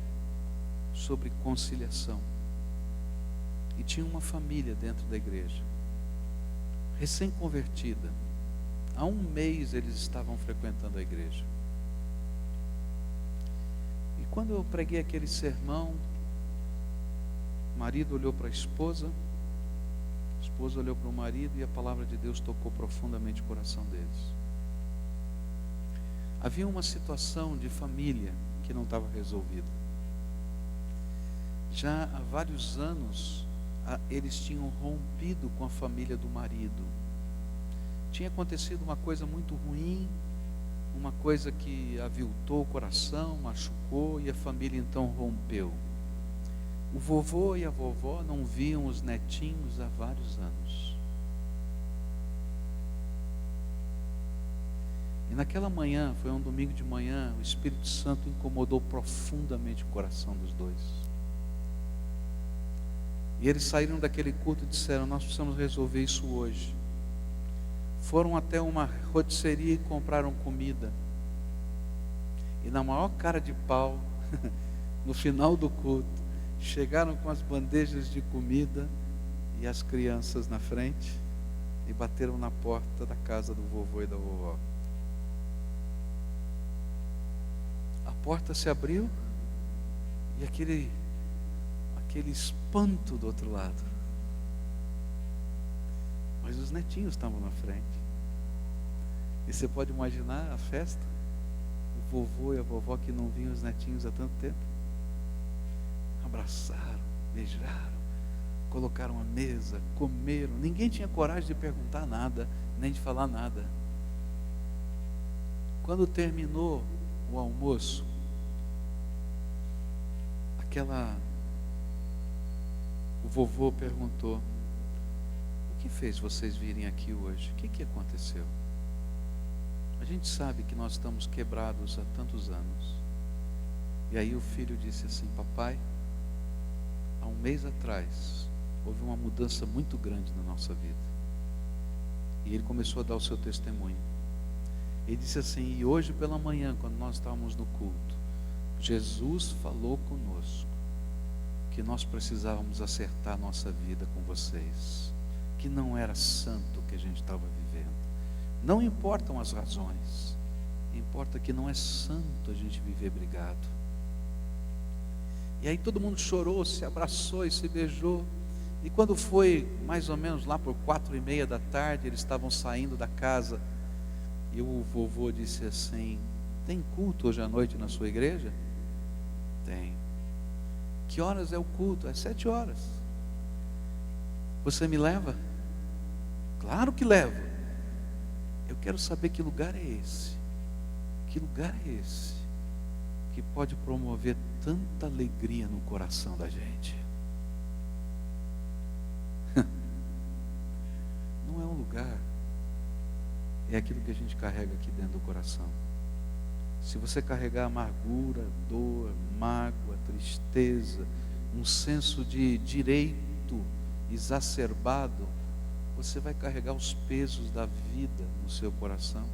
sobre conciliação. E tinha uma família dentro da igreja, recém-convertida. Há um mês eles estavam frequentando a igreja. E quando eu preguei aquele sermão, o marido olhou para a esposa olhou para o marido, e a palavra de Deus tocou profundamente o coração deles. Havia uma situação de família que não estava resolvida. Já há vários anos eles tinham rompido com a família do marido. Tinha acontecido uma coisa muito ruim, uma coisa que aviltou o coração, machucou, e a família então rompeu. O vovô e a vovó não viam os netinhos há vários anos. E naquela manhã, foi um domingo de manhã, o Espírito Santo incomodou profundamente o coração dos dois. E eles saíram daquele culto e disseram: nós precisamos resolver isso hoje. Foram até uma rotisserie e compraram comida. E na maior cara de pau, no final do culto, chegaram com as bandejas de comida e as crianças na frente e bateram na porta da casa do vovô e da vovó. A porta se abriu e aquele espanto do outro lado. Mas os netinhos estavam na frente. E você pode imaginar a festa? O vovô e a vovó que não viam os netinhos há tanto tempo. Abraçaram, beijaram, colocaram a mesa, comeram. Ninguém tinha coragem de perguntar nada, nem de falar nada. Quando terminou o almoço, o vovô perguntou: o que fez vocês virem aqui hoje? O que aconteceu? A gente sabe que nós estamos quebrados há tantos anos. E aí o filho disse assim: papai, há um mês atrás houve uma mudança muito grande na nossa vida. E ele começou a dar o seu testemunho. Ele disse assim: e hoje pela manhã, quando nós estávamos no culto, Jesus falou conosco que nós precisávamos acertar a nossa vida com vocês, que não era santo o que a gente estava vivendo, Não importam as razões, importa que não é santo a gente viver brigado. E aí todo mundo chorou, se abraçou e se beijou. E quando foi mais ou menos lá por 4:30 da tarde, eles estavam saindo da casa, e o vovô disse assim: tem culto hoje à noite na sua igreja? Tem. Que horas é o culto? É 7 horas. Você me leva? Claro que levo. Eu quero saber que lugar é esse. Que lugar é esse que pode promover tanta alegria no coração da gente? Não é um lugar, é aquilo que a gente carrega aqui dentro do coração. Se você carregar amargura, dor, mágoa, tristeza, um senso de direito exacerbado, você vai carregar os pesos da vida no seu coração.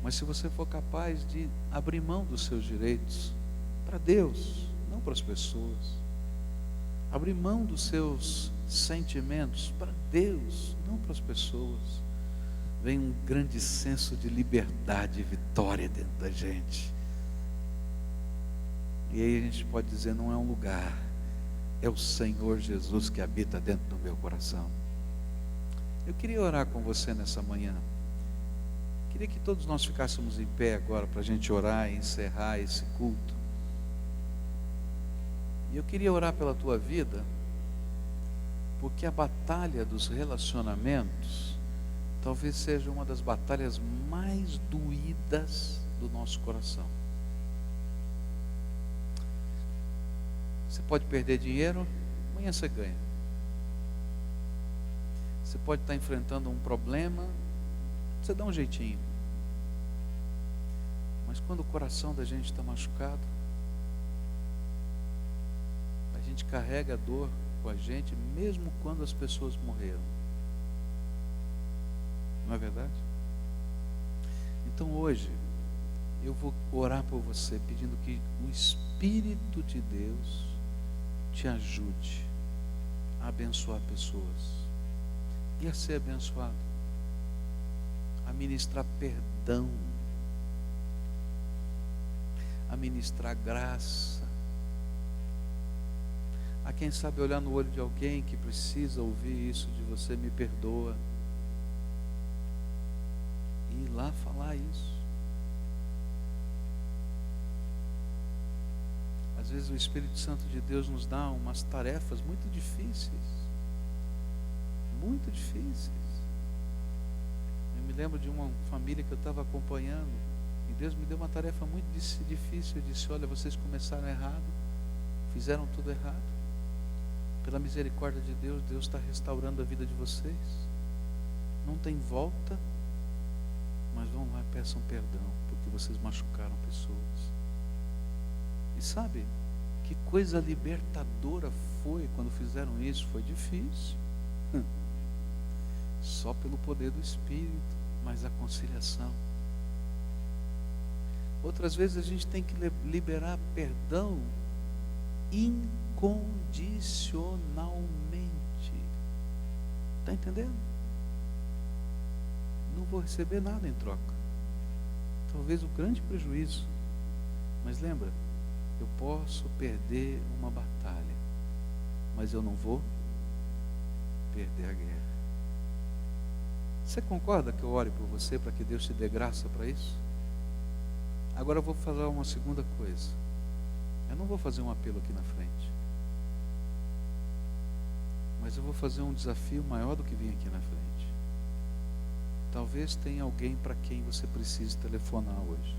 Mas se você for capaz de abrir mão dos seus direitos para Deus, não para as pessoas, abrir mão dos seus sentimentos para Deus, não para as pessoas, vem um grande senso de liberdade e vitória dentro da gente. E aí a gente pode dizer: não é um lugar, é o Senhor Jesus que habita dentro do meu coração. Eu queria orar com você nessa manhã. Queria que todos nós ficássemos em pé agora para a gente orar e encerrar esse culto. E eu queria orar pela tua vida, porque a batalha dos relacionamentos talvez seja uma das batalhas mais doídas do nosso coração. Você pode perder dinheiro, amanhã você ganha. Você pode estar enfrentando um problema, você dá um jeitinho. Mas quando o coração da gente está machucado, a gente carrega a dor com a gente, mesmo quando as pessoas morreram. Não é verdade? Então hoje, eu vou orar por você, pedindo que o Espírito de Deus te ajude a abençoar pessoas e a ser abençoado, a ministrar perdão, a ministrar graça, a quem sabe olhar no olho de alguém que precisa ouvir isso de você: me perdoa, e ir lá falar isso. Às vezes o Espírito Santo de Deus nos dá umas tarefas muito difíceis. Muito difíceis. Eu me lembro de uma família que eu estava acompanhando, e Deus me deu uma tarefa muito difícil. Eu disse: olha, vocês começaram errado, fizeram tudo errado. Pela misericórdia de Deus, Deus está restaurando a vida de vocês. Não tem volta, mas vão lá e peçam perdão, porque vocês machucaram pessoas. E sabe, que coisa libertadora foi quando fizeram isso. Foi difícil, só pelo poder do Espírito, mas a conciliação. Outras vezes a gente tem que liberar perdão incondicionalmente. Está entendendo? Não vou receber nada em troca. Talvez o grande prejuízo. Mas lembra, eu posso perder uma batalha, mas eu não vou perder a guerra. Você concorda que eu ore por você para que Deus te dê graça para isso? Agora eu vou falar uma segunda coisa. Eu não vou fazer um apelo aqui na frente, mas eu vou fazer um desafio maior do que vir aqui na frente. Talvez tenha alguém para quem você precise telefonar hoje.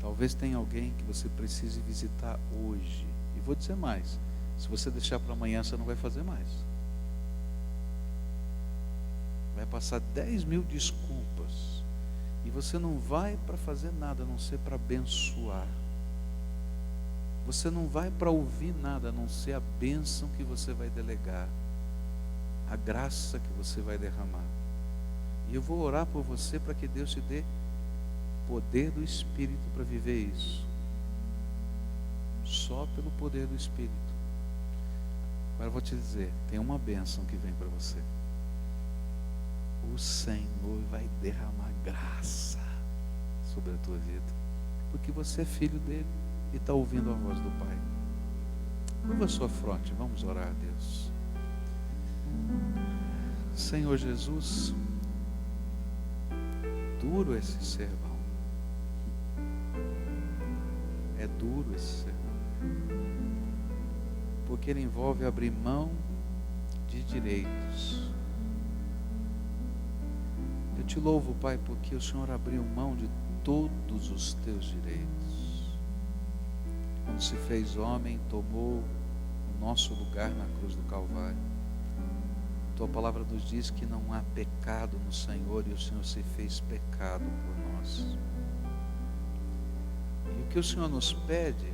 Talvez tenha alguém que você precise visitar hoje. E vou dizer mais: se você deixar para amanhã, você não vai fazer mais. Vai passar 10.000 desculpas. E você não vai para fazer nada a não ser para abençoar. Você não vai para ouvir nada a não ser a bênção que você vai delegar, a graça que você vai derramar. E eu vou orar por você para que Deus te dê poder do Espírito para viver isso. Só pelo poder do Espírito. Agora eu vou te dizer, tem uma bênção que vem para você. o Senhor vai derramar graça sobre a tua vida, porque você é filho dele e está ouvindo a voz do Pai. Curva a sua fronte, vamos orar a Deus. Senhor Jesus, duro esse sermão, é duro esse sermão, porque ele envolve abrir mão de direitos. Eu te louvo, Pai, porque o Senhor abriu mão de todos os teus direitos. Quando se fez homem, tomou o nosso lugar na cruz do Calvário. Tua palavra nos diz que não há pecado no Senhor, e o Senhor se fez pecado por nós. E o que o Senhor nos pede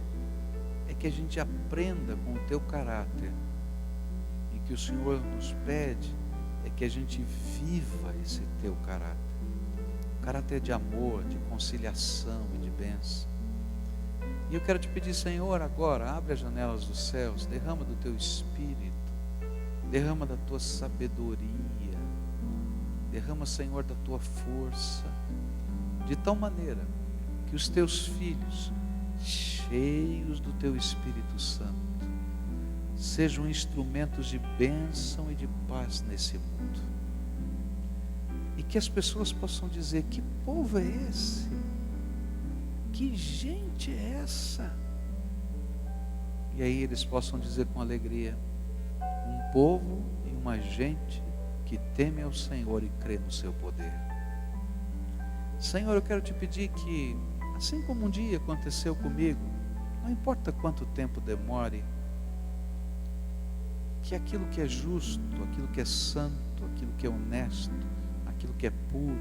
é que a gente aprenda com o teu caráter. E o que o Senhor nos pede é que a gente viva esse teu caráter. O caráter de amor, de conciliação e de bênção. E eu quero te pedir, Senhor, agora, abre as janelas dos céus, derrama do teu Espírito, derrama da tua sabedoria, derrama, Senhor, da tua força, de tal maneira que os teus filhos, cheios do teu Espírito Santo, sejam instrumentos de bênção e de paz nesse mundo. E que as pessoas possam dizer: que povo é esse? Que gente é essa? E aí eles possam dizer com alegria: um povo e uma gente que teme ao Senhor e crê no seu poder. Senhor, eu quero te pedir que, assim como um dia aconteceu comigo, não importa quanto tempo demore, que aquilo que é justo, aquilo que é santo, aquilo que é honesto, aquilo que é puro,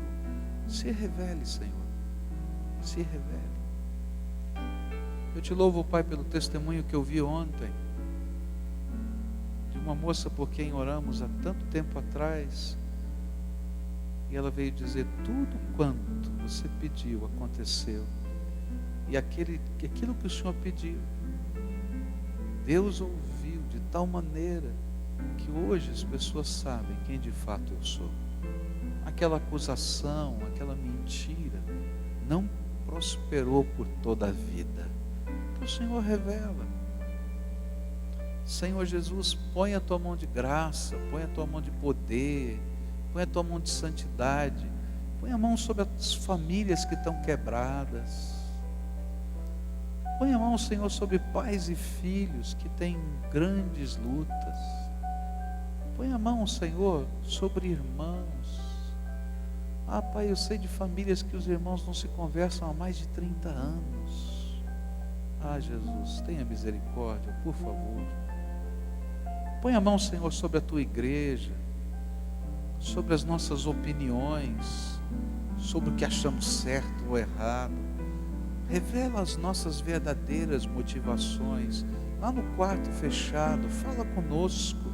se revele, Senhor, se revele. Eu te louvo, Pai, pelo testemunho que eu vi ontem, de uma moça por quem oramos há tanto tempo atrás, e ela veio dizer: tudo quanto você pediu aconteceu, e aquilo que o Senhor pediu, Deus ouviu de tal maneira que hoje as pessoas sabem quem de fato eu sou. Aquela acusação, aquela mentira não prosperou por toda a vida. Então o Senhor revela. Senhor Jesus, põe a tua mão de graça, põe a tua mão de poder, põe a tua mão de santidade, põe a mão sobre as famílias que estão quebradas. Põe a mão, Senhor, sobre pais e filhos que têm grandes lutas. Põe a mão, Senhor, sobre irmãos. Ah, Pai, eu sei de famílias que os irmãos não se conversam há mais de 30 anos. Ah, Jesus, tenha misericórdia, por favor. Põe a mão, Senhor, sobre a tua igreja, sobre as nossas opiniões, sobre o que achamos certo ou errado. Revela as nossas verdadeiras motivações. Lá no quarto fechado, fala conosco,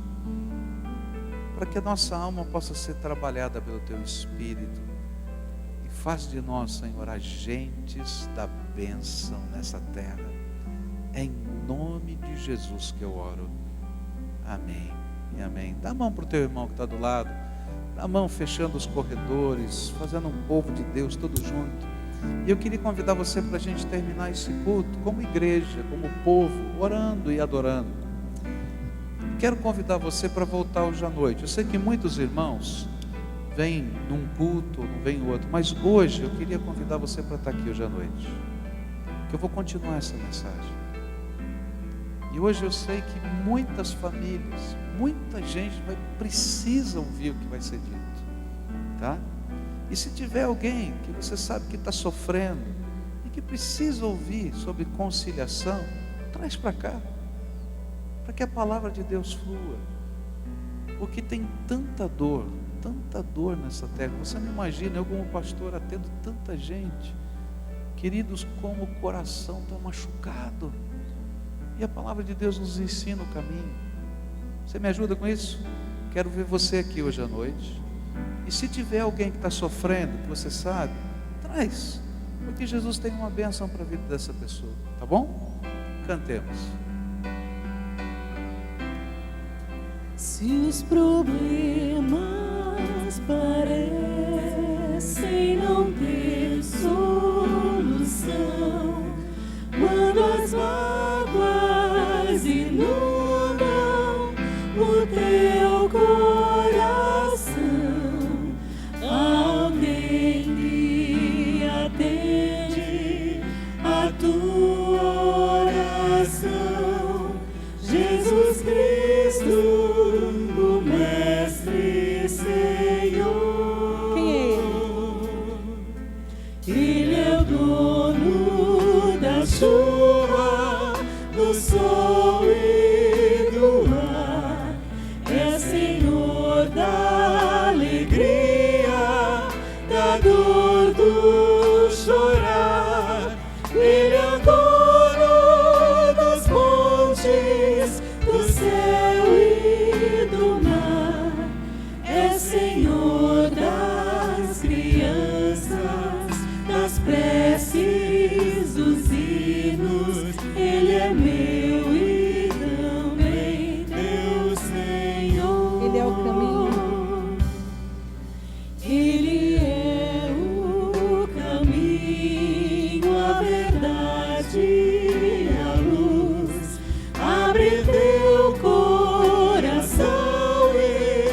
para que a nossa alma possa ser trabalhada pelo teu Espírito. E faz de nós, Senhor, agentes da bênção nessa terra. É em nome de Jesus que eu oro. Amém e amém. Dá a mão para o teu irmão que está do lado. Dá a mão fechando os corredores, fazendo um povo de Deus todo junto. E eu queria convidar você para a gente terminar esse culto como igreja, como povo, orando e adorando. Quero convidar você para voltar hoje à noite. Eu sei que muitos irmãos vêm num culto, não vêm no outro, mas hoje eu queria convidar você para estar aqui hoje à noite, que eu vou continuar essa mensagem. E hoje eu sei que muitas famílias, muita gente precisa ouvir o que vai ser dito, tá? E se tiver alguém que você sabe que está sofrendo e que precisa ouvir sobre conciliação, traz para cá, para que a palavra de Deus flua. Porque tem tanta dor nessa terra. Você não imagina, eu como pastor atendo tanta gente, queridos, como o coração está machucado. E a palavra de Deus nos ensina o caminho. Você me ajuda com isso? Quero ver você aqui hoje à noite. E se tiver alguém que está sofrendo, que você sabe, traz, porque Jesus tem uma bênção para a vida dessa pessoa, tá bom? Cantemos. Se os problemas parecem inundam o teu coração. Alguém lhe atende a tua oração. Jesus Cristo, o Mestre Senhor. Quem é Ele? Ele é o dono da chuva, do sol e do ar. É Senhor da alegria, da dor, do chorar. Ele é o dono dos montes, do céu e do mar. É Senhor das crianças, das preces, dos hinos. Ele é meu e também teu Senhor. Ele é o caminho. Ele é o caminho, a verdade e a luz. Abre teu coração e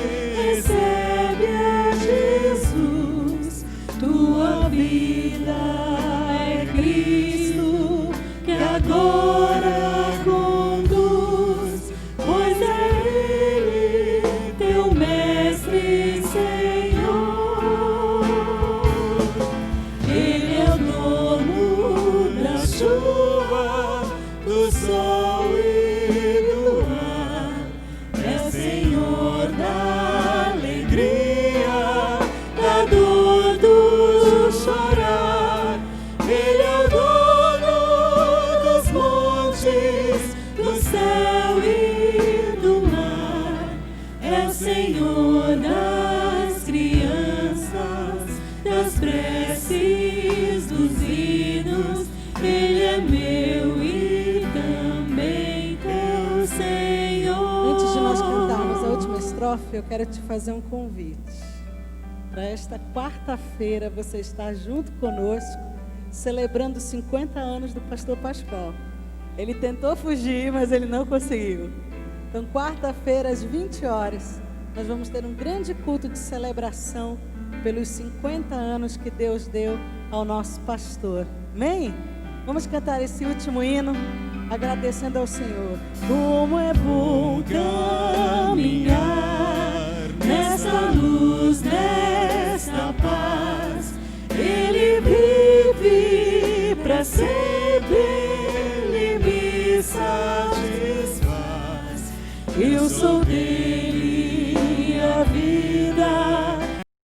recebe a Jesus. Tua vida é Cristo que agora conduz, pois é Ele teu Mestre Senhor. Ele é o dono da chuva, do sol e do ar. É Senhor da alegria, da dor, do chorar. Ele é o dono dos montes, do céu e do mar. É o Senhor das crianças, das preces, dos hinos. Ele é meu e também teu Senhor. Antes de nós cantarmos a última estrofe, eu quero te fazer um convite. Para esta quarta-feira você estar junto conosco, celebrando 50 anos do pastor Pascoal. Ele tentou fugir, mas ele não conseguiu. Então, quarta-feira, às 20 horas, nós vamos ter um grande culto de celebração pelos 50 anos que Deus deu ao nosso pastor. Amém? Vamos cantar esse último hino, agradecendo ao Senhor. Como é bom caminhar nessa luz, nessa paz. Ele vive para sempre, Ele me satisfaz. Eu sou Deus.